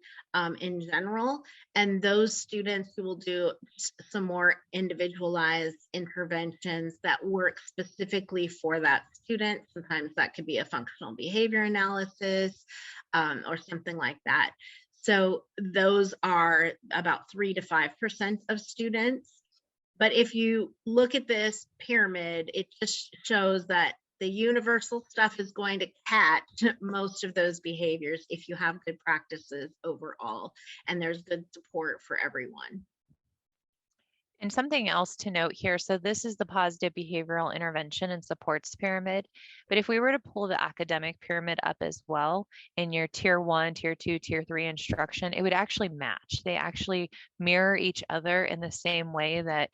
in general. And those students who will do some more individualized interventions that work specifically for that student. Sometimes that could be a functional behavior analysis or something like that. So those are about 3 to 5% of students. But if you look at this pyramid, it just shows that the universal stuff is going to catch most of those behaviors if you have good practices overall, and there's good support for everyone.
And something else to note here, so this is the positive behavioral intervention and supports pyramid, but if we were to pull the academic pyramid up as well in your tier 1, tier 2, tier 3 instruction, it would actually match. They actually mirror each other in the same way that,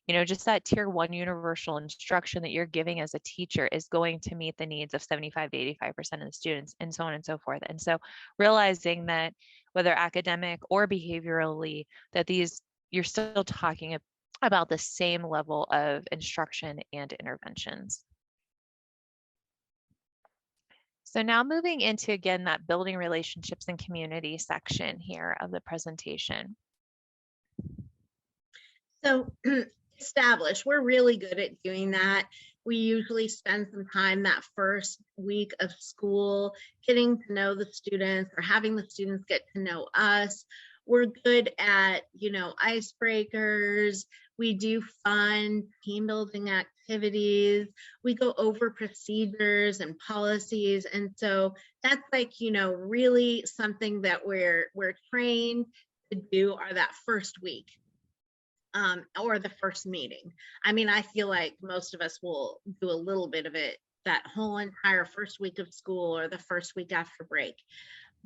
just that tier 1 universal instruction that you're giving as a teacher is going to meet the needs of 75 to 85% of the students, and so on and so forth. And so realizing that whether academic or behaviorally, that you're still talking about the same level of instruction and interventions. So now moving into, again, that building relationships and community section here of the presentation.
So establish, we're really good at doing that. We usually spend some time that first week of school getting to know the students or having the students get to know us. We're good at, icebreakers. We do fun team building activities. We go over procedures and policies. And so that's really something that we're trained to do are that first week. Or the first meeting. I mean, I feel like most of us will do a little bit of it that whole entire first week of school or the first week after break.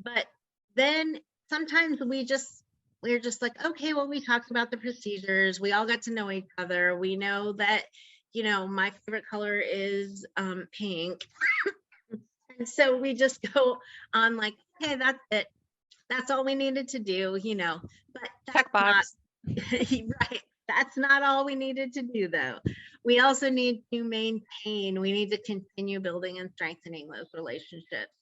But then sometimes we're just like, okay, well, we talked about the procedures. We all got to know each other. We know that, my favorite color is pink. And so we just go on like, okay, that's it. That's all we needed to do, but
Check box.
Right. That's not all we needed to do, though. We also need to maintain, we need to continue building and strengthening those relationships.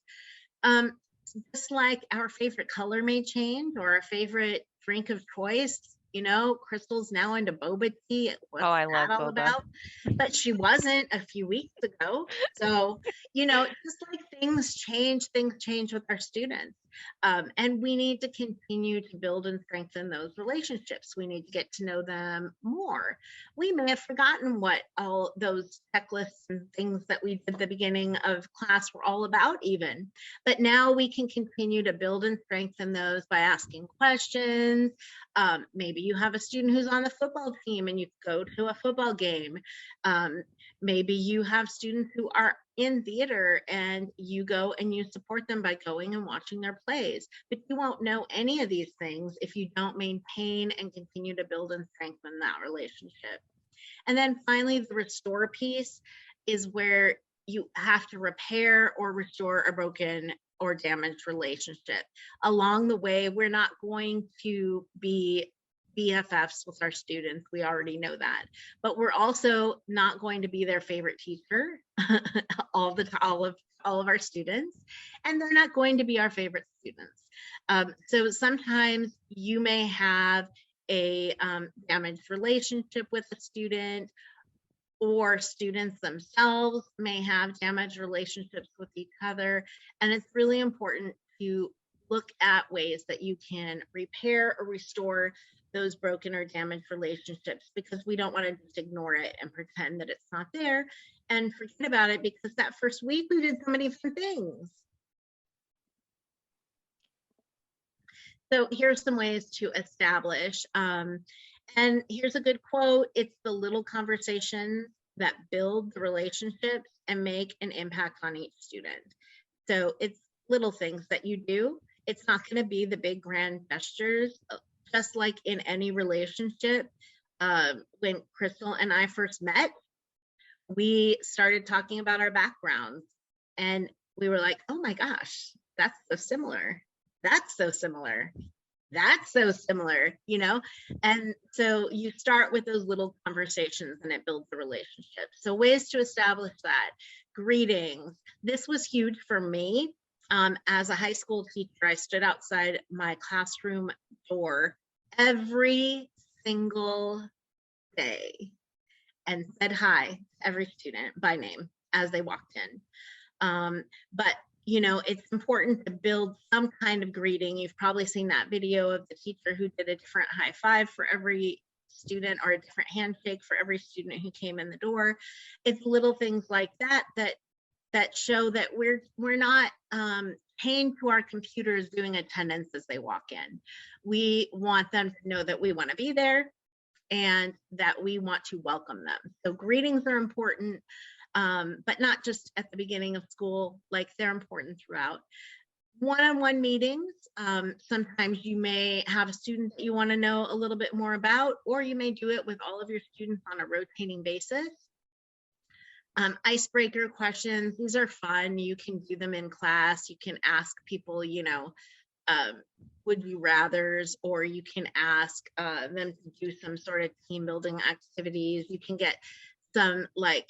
Just like our favorite color may change or our favorite drink of choice, Crystal's now into boba tea. What's
I love
that all
boba.
about? But she wasn't a few weeks ago. So, just like things change with our students. And we need to continue to build and strengthen those relationships. We need to get to know them more. We may have forgotten what all those checklists and things that we did at the beginning of class were all about even, but now we can continue to build and strengthen those by asking questions. Maybe you have a student who's on the football team and you go to a football game. Maybe you have students who are in theater and you go and you support them by going and watching their plays. But you won't know any of these things if you don't maintain and continue to build and strengthen that relationship. And then finally, the restore piece is where you have to repair or restore a broken or damaged relationship. Along the way, we're not going to be BFFs with our students. We already know that, but we're also not going to be their favorite teacher all of our students, and they're not going to be our favorite students. So sometimes you may have a damaged relationship with a student, or students themselves may have damaged relationships with each other, and it's really important to look at ways that you can repair or restore those broken or damaged relationships, because we don't want to just ignore it and pretend that it's not there and forget about it because that first week we did so many fun things. So here's some ways to establish. And here's a good quote. It's the little conversations that build the relationships and make an impact on each student. So it's little things that you do. It's not going to be the big grand gestures, just like in any relationship. When Crystal and I first met, we started talking about our backgrounds and we were like, oh my gosh, that's so similar. That's so similar. That's so similar, you know? And so you start with those little conversations and it builds the relationship. So ways to establish that. Greetings. This was huge for me. As a high school teacher, I stood outside my classroom door every single day and said hi to every student by name as they walked in. But you know, it's important to build some kind of greeting. You've probably seen that video of the teacher who did a different high five for every student or a different handshake for every student who came in the door. It's little things like that that show that we're not chained to our computers doing attendance as they walk in. We want them to know that we want to be there and that we want to welcome them. So greetings are important, but not just at the beginning of school, like they're important throughout. One-on-one meetings, sometimes you may have a student that you want to know a little bit more about, or you may do it with all of your students on a rotating basis. Icebreaker questions, these are fun. You can do them in class. You can ask people, you know, would you rathers, or you can ask them to do some sort of team building activities. You can get some like,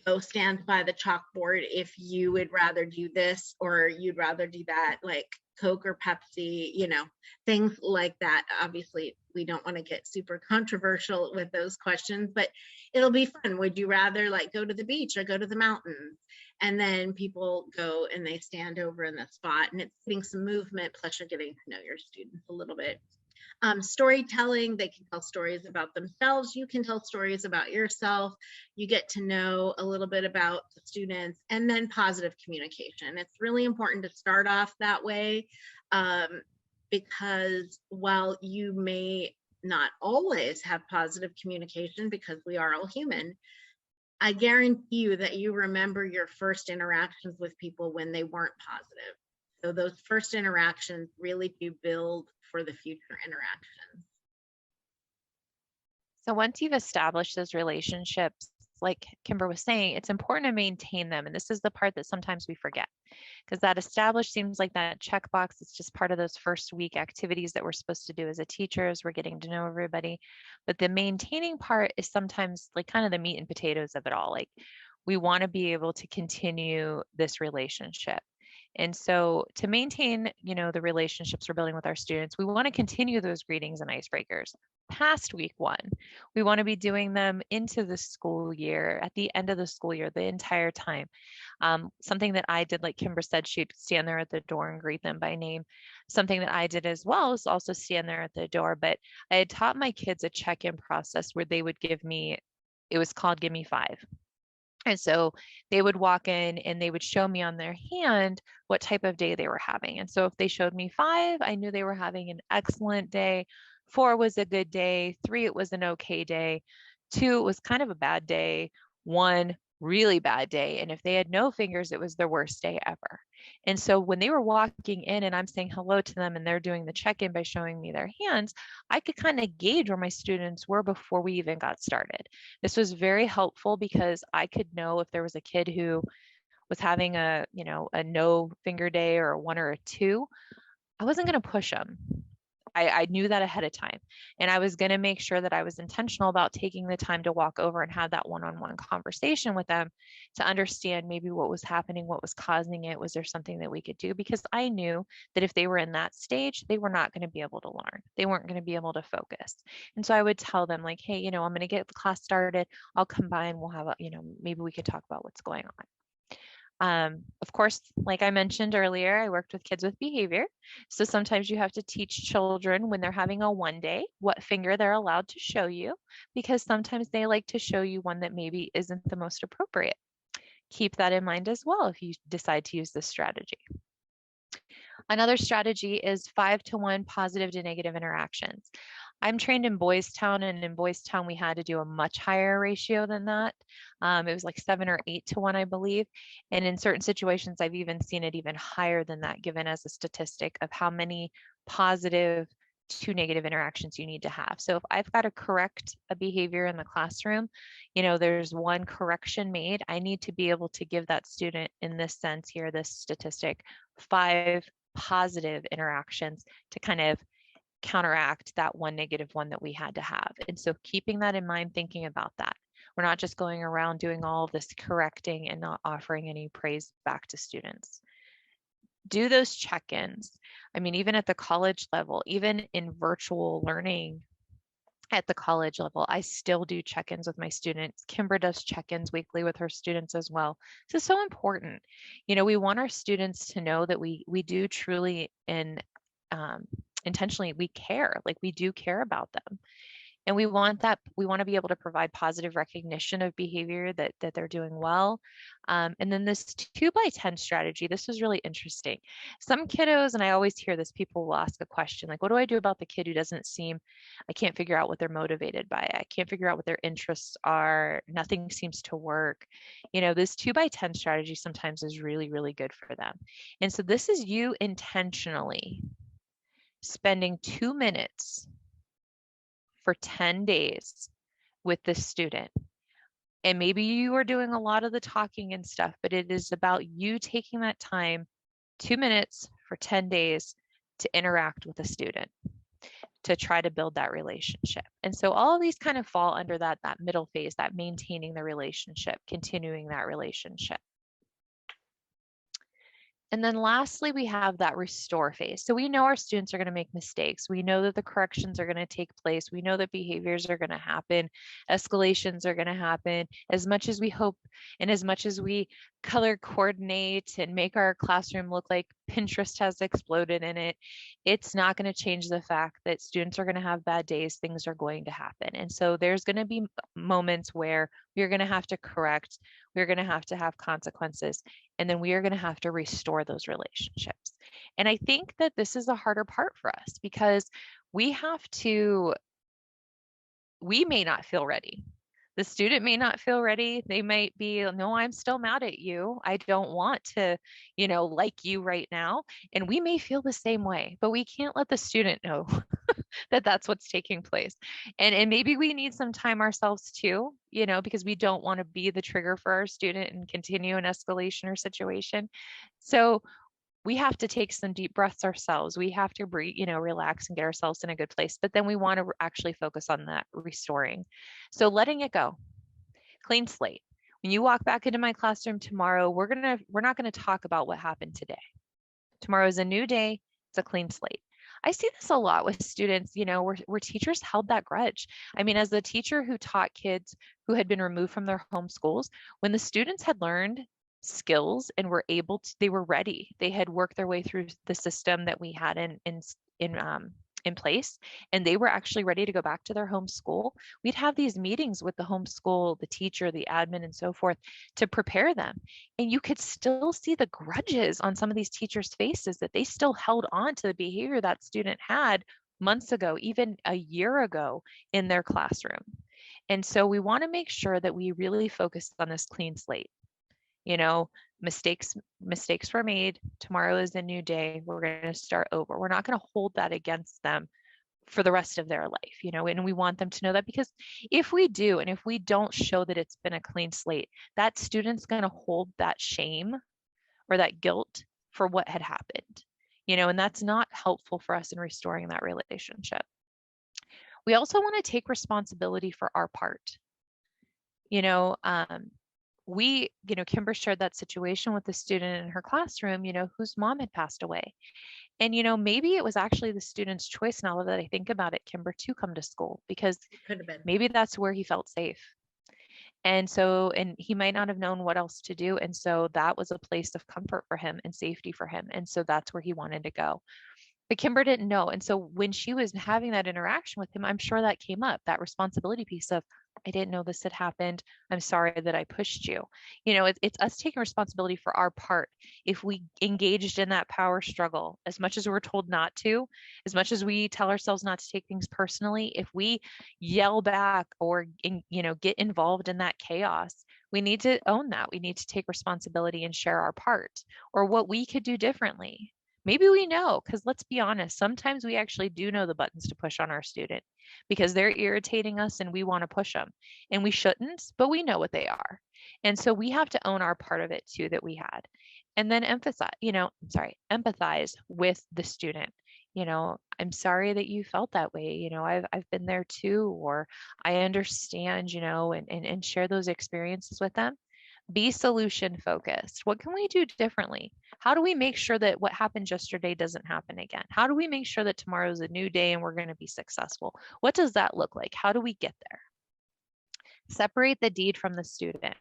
go stand by the chalkboard if you would rather do this or you'd rather do that, like Coke or Pepsi, you know, things like that. Obviously, we don't want to get super controversial with those questions, but it'll be fun. Would you rather like go to the beach or go to the mountains? And then people go and they stand over in the spot, and it's getting some movement, plus you're getting to know your students a little bit. Storytelling, they can tell stories about themselves. You can tell stories about yourself. You get to know a little bit about the students, and then positive communication. It's really important to start off that way, because while you may not always have positive communication because we are all human, I guarantee you that you remember your first interactions with people when they weren't positive. So those first interactions really do build for the future interactions.
So once you've established those relationships, like Kimber was saying, it's important to maintain them. And this is the part that sometimes we forget, because that established seems like that checkbox. It's just part of those first week activities that we're supposed to do as a teacher as we're getting to know everybody. But the maintaining part is sometimes like kind of the meat and potatoes of it all. Like we want to be able to continue this relationship. And so to maintain, you know, the relationships we're building with our students, we want to continue those greetings and icebreakers past week one. We want to be doing them into the school year, at the end of the school year, the entire time. Something that I did, like Kimber said, she'd stand there at the door and greet them by name. Something that I did as well is also stand there at the door, but I had taught my kids a check-in process where they would give me, it was called Give Me Five. And so they would walk in and they would show me on their hand what type of day they were having. And so if they showed me 5, I knew they were having an excellent day. 4 was a good day. 3, it was an okay day. 2, it was kind of a bad day. 1, really bad day. And if they had no fingers, it was their worst day ever. And so when they were walking in and I'm saying hello to them and they're doing the check-in by showing me their hands, I could kind of gauge where my students were before we even got started. This was very helpful because I could know if there was a kid who was having a, you know, a no finger day or a 1 or a 2, I wasn't going to push them. I knew that ahead of time. And I was going to make sure that I was intentional about taking the time to walk over and have that one-on-one conversation with them to understand maybe what was happening, what was causing it. Was there something that we could do? Because I knew that if they were in that stage, they were not going to be able to learn. They weren't going to be able to focus. And so I would tell them like, hey, you know, I'm going to get the class started. I'll come by and we'll have a, you know, maybe we could talk about what's going on. Of course, like I mentioned earlier, I worked with kids with behavior. So sometimes you have to teach children when they're having a 1 day, what finger they're allowed to show you, because sometimes they like to show you one that maybe isn't the most appropriate. Keep that in mind as well if you decide to use this strategy. Another strategy is 5-to-1 positive to negative interactions. I'm trained in Boys Town, and in Boys Town, we had to do a much higher ratio than that. It was like 7 or 8 to 1, I believe. And in certain situations, I've even seen it even higher than that, given as a statistic of how many positive to negative interactions you need to have. So if I've got to correct a behavior in the classroom, there's one correction made, I need to be able to give that student, in this sense here, this statistic, 5 positive interactions to kind of counteract that one negative one that we had to have. And so keeping that in mind, thinking about that. We're not just going around doing all of this correcting and not offering any praise back to students. Do those check-ins. I mean, even at the college level, even in virtual learning at the college level, I still do check-ins with my students. Kimber does check-ins weekly with her students as well. This is so important. We want our students to know that we do truly and intentionally, we care, like we do care about them. And we want to be able to provide positive recognition of behavior that they're doing well. And then this 2x10 strategy, this was really interesting. Some kiddos, and I always hear this, people will ask a question like, what do I do about the kid who I can't figure out what they're motivated by. I can't figure out what their interests are. Nothing seems to work. This 2x10 strategy sometimes is really, really good for them. And so this is you intentionally spending 2 minutes for 10 days with this student. And maybe you are doing a lot of the talking and stuff, but it is about you taking that time, 2 minutes for 10 days to interact with a student, to try to build that relationship. And so all of these kind of fall under that middle phase, that maintaining the relationship, continuing that relationship. And then lastly, we have that restore phase. So we know our students are going to make mistakes. We know that the corrections are going to take place. We know that behaviors are going to happen. Escalations are going to happen. As much as we hope and as much as we color coordinate and make our classroom look like Pinterest has exploded in it, it's not going to change the fact that students are going to have bad days. Things are going to happen. And so there's going to be moments where we're going to have to correct. We're going to have consequences. And then we are going to have to restore those relationships. And I think that this is a harder part for us because we may not feel ready. The student may not feel ready. They might be, no, I'm still mad at you. I don't want to, like you right now. And we may feel the same way, but we can't let the student know that that's what's taking place. And maybe we need some time ourselves too, because we don't want to be the trigger for our student and continue an escalation or situation. So we have to take some deep breaths ourselves. We have to breathe, relax and get ourselves in a good place. But then we want to actually focus on that restoring. So letting it go, clean slate. When you walk back into my classroom tomorrow, we're not going to talk about what happened today. Tomorrow is a new day. It's a clean slate. I see this a lot with students, where teachers held that grudge. I mean, as a teacher who taught kids who had been removed from their home schools, when the students had learned skills and they were ready. They had worked their way through the system that we had in place, and they were actually ready to go back to their home school. We'd have these meetings with the homeschool, the teacher, the admin, and so forth to prepare them. And you could still see the grudges on some of these teachers' faces that they still held on to the behavior that student had months ago, even a year ago in their classroom. And so we want to make sure that we really focus on this clean slate. Mistakes were made. Tomorrow is a new day. We're going to start over. We're not going to hold that against them for the rest of their life, and we want them to know that, because if we do, and if we don't show that it's been a clean slate, that student's going to hold that shame or that guilt for what had happened, and that's not helpful for us in restoring that relationship. We also want to take responsibility for our part. Kimber shared that situation with the student in her classroom, whose mom had passed away. And, maybe it was actually the student's choice, now that I think about it, Kimber, to come to school, because
Could have been.
maybe that's where he felt safe. And he might not have known what else to do. And so that was a place of comfort for him and safety for him. And so that's where he wanted to go. But Kimber didn't know. And so when she was having that interaction with him, I'm sure that came up, that responsibility piece of, I didn't know this had happened. I'm sorry that I pushed you. It's us taking responsibility for our part. If we engaged in that power struggle, as much as we're told not to, as much as we tell ourselves not to take things personally, if we yell back or, get involved in that chaos, we need to own that. We need to take responsibility and share our part or what we could do differently. Maybe we know, because let's be honest, sometimes we actually do know the buttons to push on our student because they're irritating us and we want to push them. And we shouldn't, but we know what they are. And so we have to own our part of it too that we had. And then empathize with the student. I'm sorry that you felt that way. I've been there too, or I understand, and share those experiences with them. Be solution focused. What can we do differently? How do we make sure that what happened yesterday doesn't happen again? How do we make sure that tomorrow is a new day and we're going to be successful? What does that look like? How do we get there? Separate the deed from the student.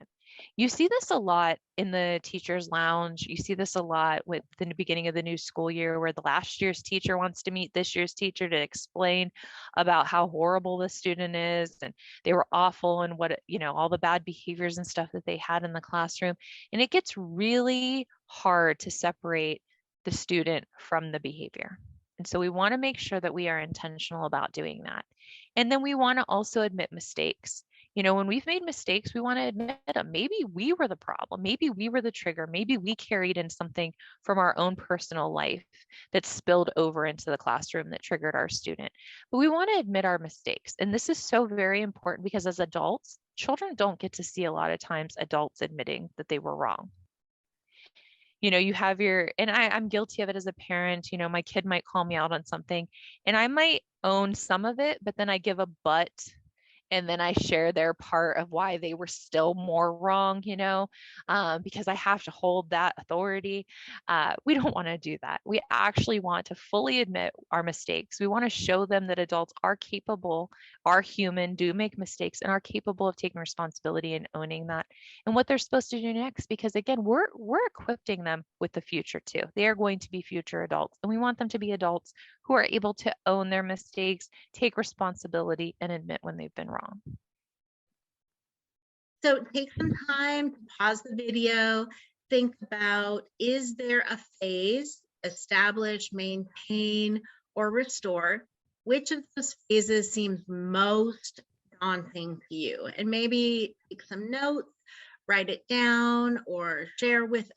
You see this a lot in the teacher's lounge. You see this a lot with the beginning of the new school year where the last year's teacher wants to meet this year's teacher to explain about how horrible the student is and they were awful and all the bad behaviors and stuff that they had in the classroom. And it gets really hard to separate the student from the behavior. And so we want to make sure that we are intentional about doing that. And then we want to also admit mistakes. When we've made mistakes, we want to admit them. Maybe we were the problem. Maybe we were the trigger. Maybe we carried in something from our own personal life that spilled over into the classroom that triggered our student. But we want to admit our mistakes. And this is so very important because as adults, children don't get to see a lot of times adults admitting that they were wrong. You have and I'm guilty of it as a parent. My kid might call me out on something and I might own some of it, but then I give a but and then I share their part of why they were still more wrong, because I have to hold that authority. We don't want to do that. We actually want to fully admit our mistakes. We want to show them that adults are capable, are human, do make mistakes, and are capable of taking responsibility and owning that and what they're supposed to do next. Because again, we're equipping them with the future too. They are going to be future adults, and we want them to be adults who are able to own their mistakes, take responsibility, and admit when they've been wrong.
So take some time to pause the video, think about, is there a phase, establish, maintain, or restore? Which of those phases seems most daunting to you? And maybe take some notes, write it down, or share with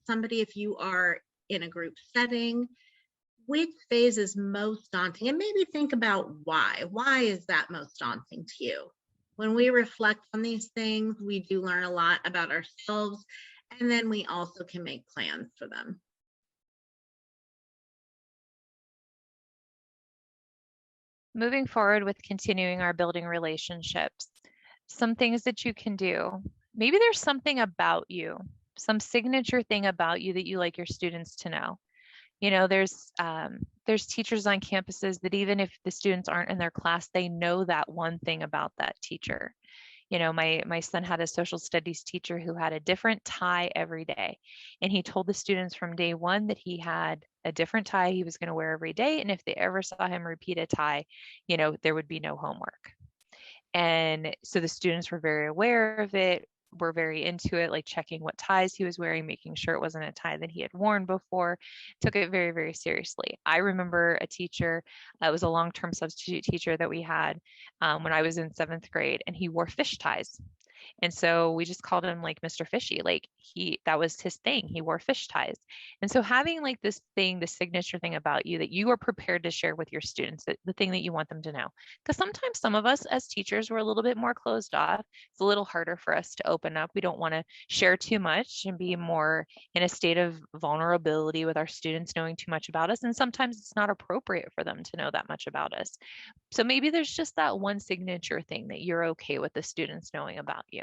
somebody if you are in a group setting. Which phase is most daunting? And maybe think about why. Why is that most daunting to you? When we reflect on these things, we do learn a lot about ourselves, and then we also can make plans for them.
Moving forward with continuing our building relationships, some things that you can do. Maybe there's something about you, some signature thing about you that you like your students to know. There's teachers on campuses that even if the students aren't in their class, they know that one thing about that teacher. My son had a social studies teacher who had a different tie every day. And he told the students from day one that he had a different tie he was going to wear every day. And if they ever saw him repeat a tie, there would be no homework. And so the students were very aware of it, were very into it, like checking what ties he was wearing, making sure it wasn't a tie that he had worn before, took it very, very seriously. I remember a teacher, it was a long-term substitute teacher that we had when I was in 7th grade, and he wore fish ties. And so we just called him like Mr. Fishy. Like that was his thing. He wore fish ties. And so having like this thing, the signature thing about you that you are prepared to share with your students, the thing that you want them to know. Because sometimes some of us as teachers, we're a little bit more closed off. It's a little harder for us to open up. We don't want to share too much and be more in a state of vulnerability with our students knowing too much about us. And sometimes it's not appropriate for them to know that much about us. So maybe there's just that one signature thing that you're okay with the students knowing about you.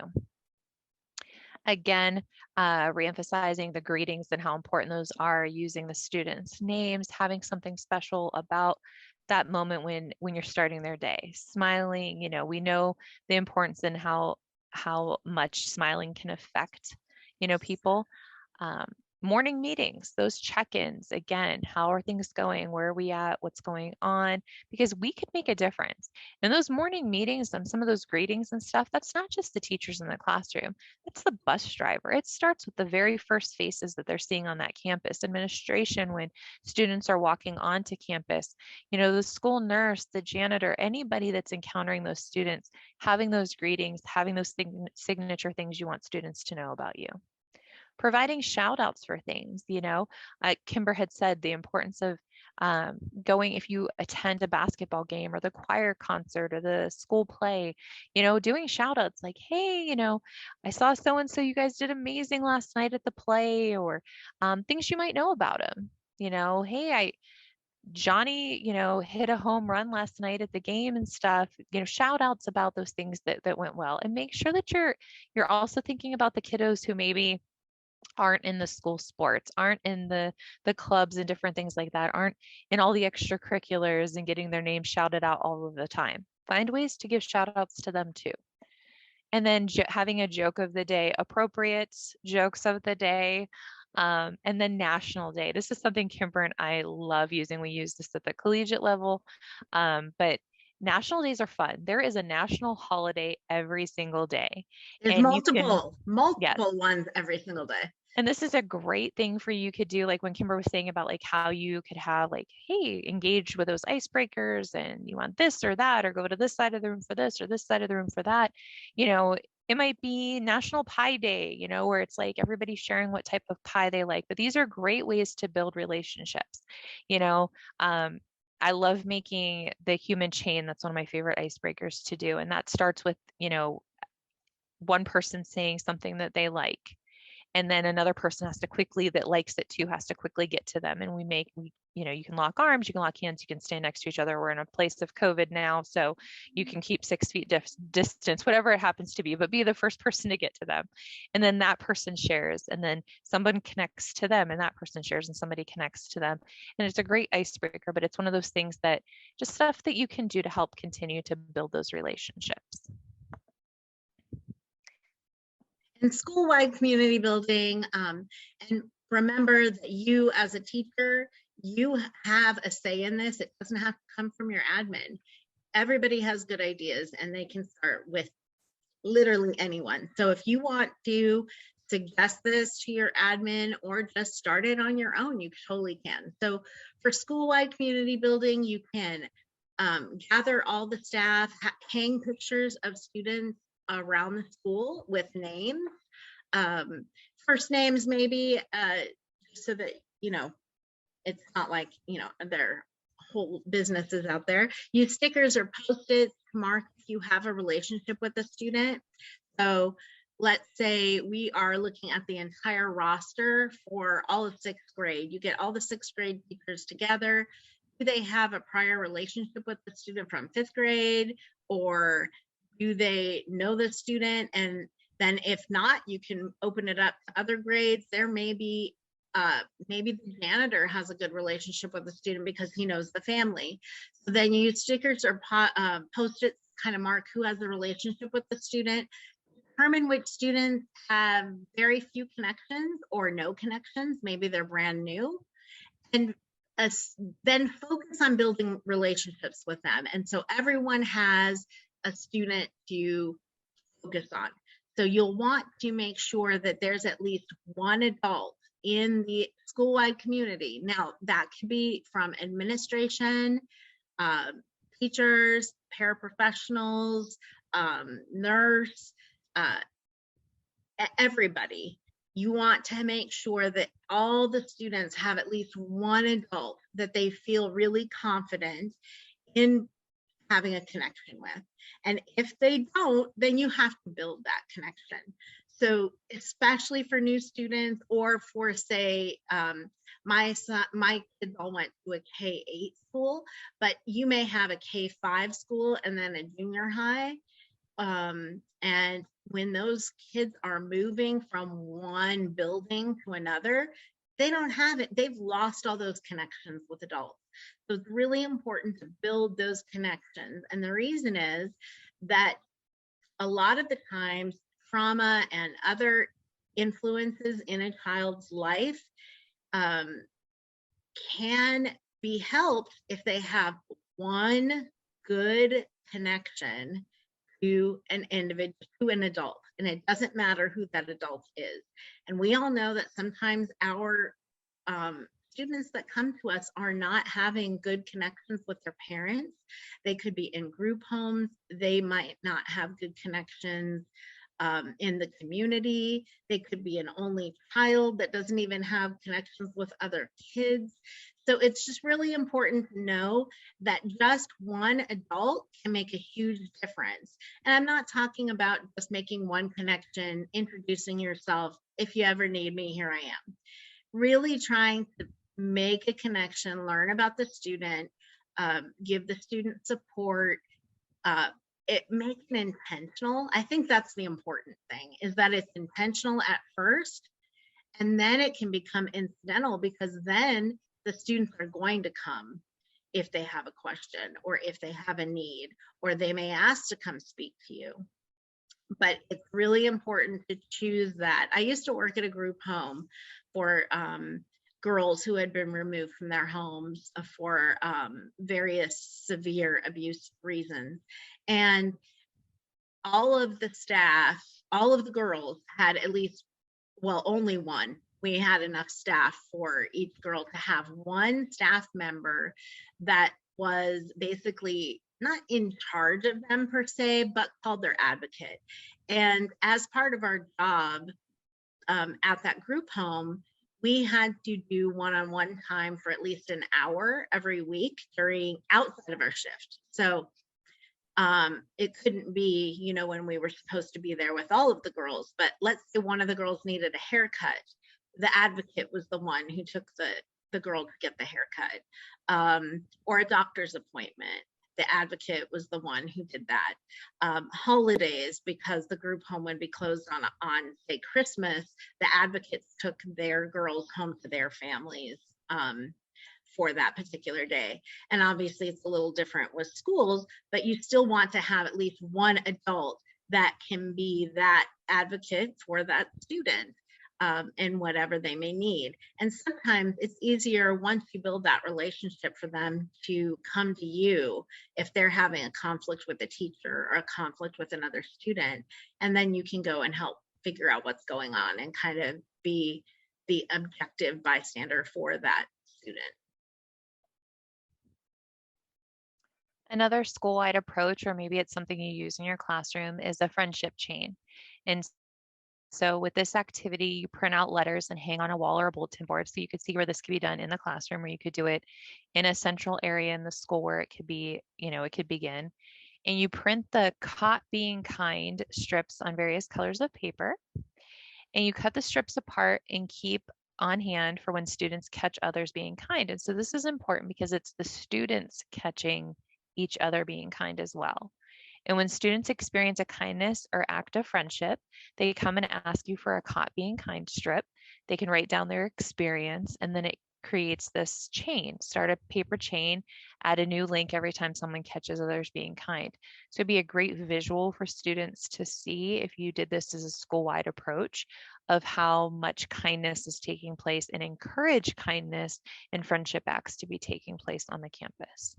Again, reemphasizing the greetings and how important those are, using the students' names, having something special about that moment when you're starting their day. Smiling, we know the importance and how much smiling can affect, people. Morning meetings, those check-ins, again, how are things going? Where are we at? What's going on? Because we could make a difference. And those morning meetings and some of those greetings and stuff, that's not just the teachers in the classroom, it's the bus driver. It starts with the very first faces that they're seeing on that campus. Administration, when students are walking onto campus, the school nurse, the janitor, anybody that's encountering those students, having those greetings, having those signature things you want students to know about you. Providing shout outs for things, Kimber had said the importance of going, if you attend a basketball game or the choir concert or the school play, doing shout outs like, hey, I saw so and so, you guys did amazing last night at the play, or things you might know about them. Hey, Johnny, hit a home run last night at the game and stuff, shout outs about those things that went well. And make sure that you're also thinking about the kiddos who maybe aren't in the school sports, aren't in the clubs and different things like that, aren't in all the extracurriculars and getting their name shouted out all of the time. Find ways to give shout outs to them too. And then having a joke of the day, appropriate jokes of the day. And then National Day. This is something Kimber and I love using. We use this at the collegiate level, but National days are fun. There is a national holiday every single day.
There's
And you can, yes.
multiple ones every single day.
And this is a great thing for you could do, like when Kimber was saying about like how you could have like, hey, engage with those icebreakers and you want this or that, or go to this side of the room for this or this side of the room for that. It might be National Pie Day, where it's like everybody sharing what type of pie they like. But these are great ways to build relationships. I love making the human chain. That's one of my favorite icebreakers to do. And that starts with, one person saying something that they like. And then another person that likes it too, has to quickly get to them. And you can lock arms, you can lock hands, you can stand next to each other. We're in a place of COVID now, so you can keep 6 feet distance, whatever it happens to be, but be the first person to get to them. And then that person shares, and then someone connects to them, and that person shares, and somebody connects to them. And it's a great icebreaker, but it's one of those things that just stuff that you can do to help continue to build those relationships.
And school-wide community building, and remember that you as a teacher, you have a say in this. It doesn't have to come from your admin. Everybody has good ideas and they can start with literally anyone. So if you want to suggest this to your admin or just start it on your own, you totally can. So for school-wide community building, you can gather all the staff, hang pictures of students around the school with names, first names maybe, so that it's not like their whole business is out there. Use stickers or post-its to mark if you have a relationship with a student. So let's say we are looking at the entire roster for all of 6th grade. You get all the 6th grade teachers together. Do they have a prior relationship with the student from 5th grade, or do they know the student? And then if not, you can open it up to other grades. There may be, maybe the janitor has a good relationship with the student because he knows the family. So then you use stickers or post-its, kind of mark who has a relationship with the student. Determine which students have very few connections or no connections. Maybe they're brand new. And then focus on building relationships with them. And so everyone has a student to focus on. So you'll want to make sure that there's at least one adult in the school-wide community. Now, that could be from administration, teachers, paraprofessionals, nurse, everybody. You want to make sure that all the students have at least one adult that they feel really confident in having a connection with. And if they don't, then you have to build that connection. So especially for new students, or for say, my kids all went to a K-8 school, but you may have a K-5 school and then a junior high. And when those kids are moving from one building to another, they don't have it. They've lost all those connections with adults. So it's really important to build those connections. And the reason is that a lot of the times trauma and other influences in a child's life can be helped if they have one good connection to an individual, to an adult, and it doesn't matter who that adult is. And we all know that sometimes our students that come to us are not having good connections with their parents. They could be in group homes. They might not have good connections in the community. They could be an only child that doesn't even have connections with other kids. So it's just really important to know that just one adult can make a huge difference. And I'm not talking about just making one connection, introducing yourself. If you ever need me, here I am. Really trying to make a connection, learn about the student, give the student support, make it intentional. I think that's the important thing, is that it's intentional at first, and then it can become incidental, because then the students are going to come if they have a question or if they have a need, or they may ask to come speak to you. But it's really important to choose that. I used to work at a group home for girls who had been removed from their homes for various severe abuse reasons. And all of the staff, all of the girls had at least, well, only one. We had enough staff for each girl to have one staff member that was basically not in charge of them per se, but called their advocate. And as part of our job at that group home, we had to do one-on-one time for at least an hour every week during outside of our shift. So it couldn't be, you know, when we were supposed to be there with all of the girls, but let's say one of the girls needed a haircut. The advocate was the one who took the girl to get the haircut, or a doctor's appointment. The advocate was the one who did that. Holidays, because the group home would be closed on say Christmas, the advocates took their girls home to their families for that particular day. And obviously it's a little different with schools, but you still want to have at least one adult that can be that advocate for that student and whatever they may need. And sometimes it's easier once you build that relationship for them to come to you if they're having a conflict with a teacher or a conflict with another student, and then you can go and help figure out what's going on and kind of be the objective bystander for that student.
Another school-wide approach, or maybe it's something you use in your classroom, is a friendship chain. And so with this activity, you print out letters and hang on a wall or a bulletin board. So you could see where this could be done in the classroom, or you could do it in a central area in the school where it could be, you know, it could begin. And you print the "Caught Being Kind" strips on various colors of paper. And you cut the strips apart and keep on hand for when students catch others being kind. And so this is important because it's the students catching each other being kind as well. And when students experience a kindness or act of friendship, they come and ask you for a "Caught Being Kind" strip. They can write down their experience, and then it creates this chain. Start a paper chain, add a new link every time someone catches others being kind. So it'd be a great visual for students to see if you did this as a school-wide approach of how much kindness is taking place, and encourage kindness and friendship acts to be taking place on the campus.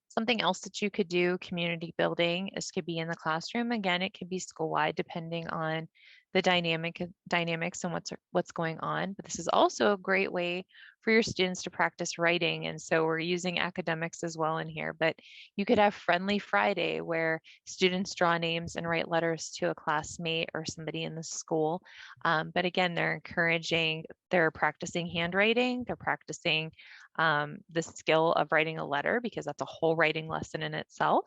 Something else that you could do, community building, is could be in the classroom. Again, it could be school-wide depending on the dynamics and what's going on. But this is also a great way for your students to practice writing. And so we're using academics as well in here. But you could have Friendly Friday, where students draw names and write letters to a classmate or somebody in the school. But again, they're practicing handwriting, they're practicing the skill of writing a letter, because that's a whole writing lesson in itself.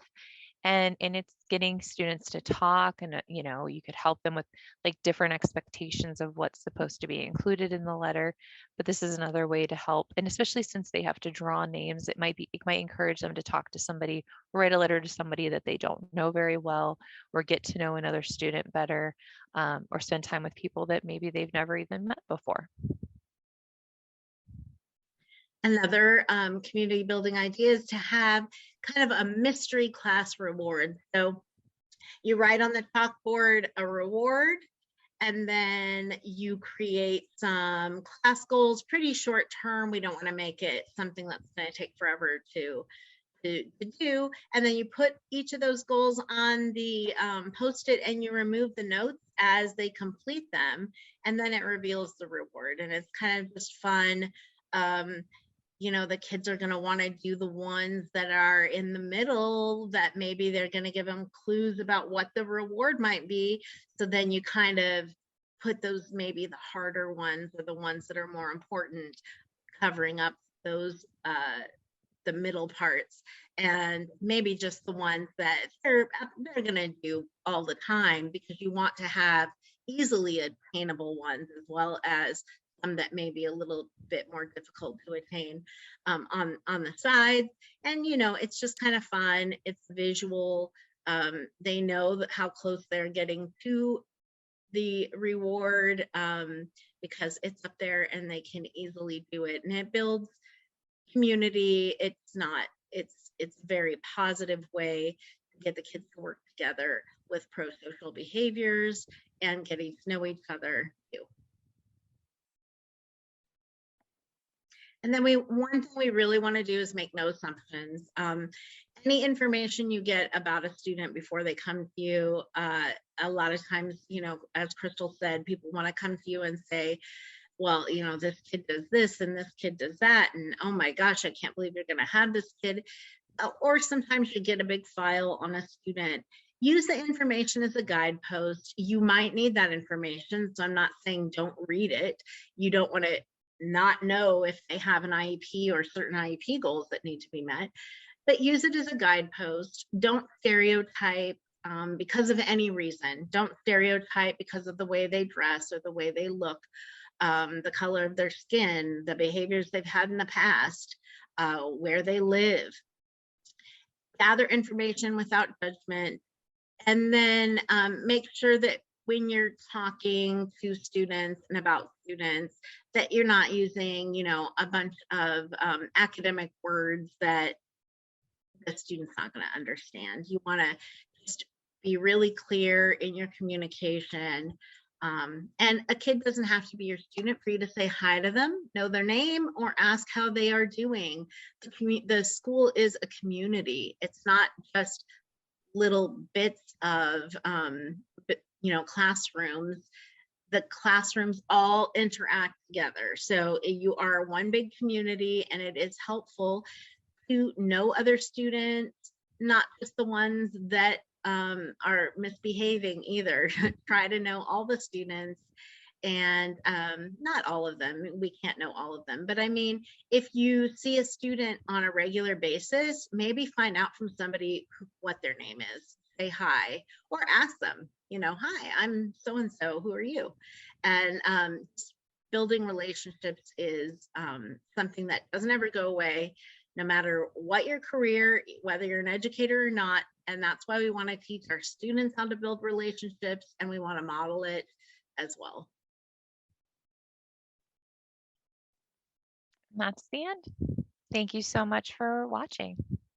And it's getting students to talk, and you know, you could help them with like different expectations of what's supposed to be included in the letter. But this is another way to help, and especially since they have to draw names, it might encourage them to talk to somebody, write a letter to somebody that they don't know very well, or get to know another student better, or spend time with people that maybe they've never even met before.
Another community building idea is to have kind of a mystery class reward. So You write on the chalkboard a reward, and then you create some class goals, pretty short term. We don't want to make it something that's going to take forever to do. And then you put each of those goals on the Post-it, and you remove the notes as they complete them, and then it reveals the reward. And it's kind of just fun. You know, the kids are going to want to do the ones that are in the middle, that maybe they're going to give them clues about what the reward might be. So then you kind of put those, maybe the harder ones or the ones that are more important, covering up those the middle parts, and maybe just the ones that they're going to do all the time, because you want to have easily attainable ones as well as some that may be a little bit more difficult to attain on the sides. And you know, it's just kind of fun. It's visual. They know that how close they're getting to the reward because it's up there and they can easily do it, and it builds community. It's a very positive way to get the kids to work together with pro-social behaviors and getting to know each other too. And then one thing we really want to do is make no assumptions. Any information you get about a student before they come to you, a lot of times, you know, as Crystal said, people want to come to you and say, well, you know, this kid does this and this kid does that, and oh my gosh, I can't believe you're going to have this kid. Or sometimes you get a big file on a student. Use the information as a guidepost. You might need that information, so I'm not saying don't read it. You don't want to not know if they have an IEP or certain IEP goals that need to be met, but use it as a guidepost. Don't stereotype because of any reason. Don't stereotype because of the way they dress or the way they look, the color of their skin, the behaviors they've had in the past, where they live. Gather information without judgment, and then make sure that when you're talking to students and about students, that you're not using, you know, a bunch of academic words that the student's not going to understand. You want to just be really clear in your communication. And a kid doesn't have to be your student for you to say hi to them, know their name, or ask how they are doing. The school is a community. It's not just little bits of, you know, classrooms. The classrooms all interact together. So you are one big community, and it is helpful to know other students, not just the ones that are misbehaving either. Try to know all the students, and not all of them. We can't know all of them, but I mean, if you see a student on a regular basis, maybe find out from somebody what their name is. Say hi, or ask them, you know, hi, I'm so and so, who are you? And building relationships is something that doesn't ever go away, no matter what your career, whether you're an educator or not. And that's why we want to teach our students how to build relationships, and we want to model it as well.
That's the end. Thank you so much for watching.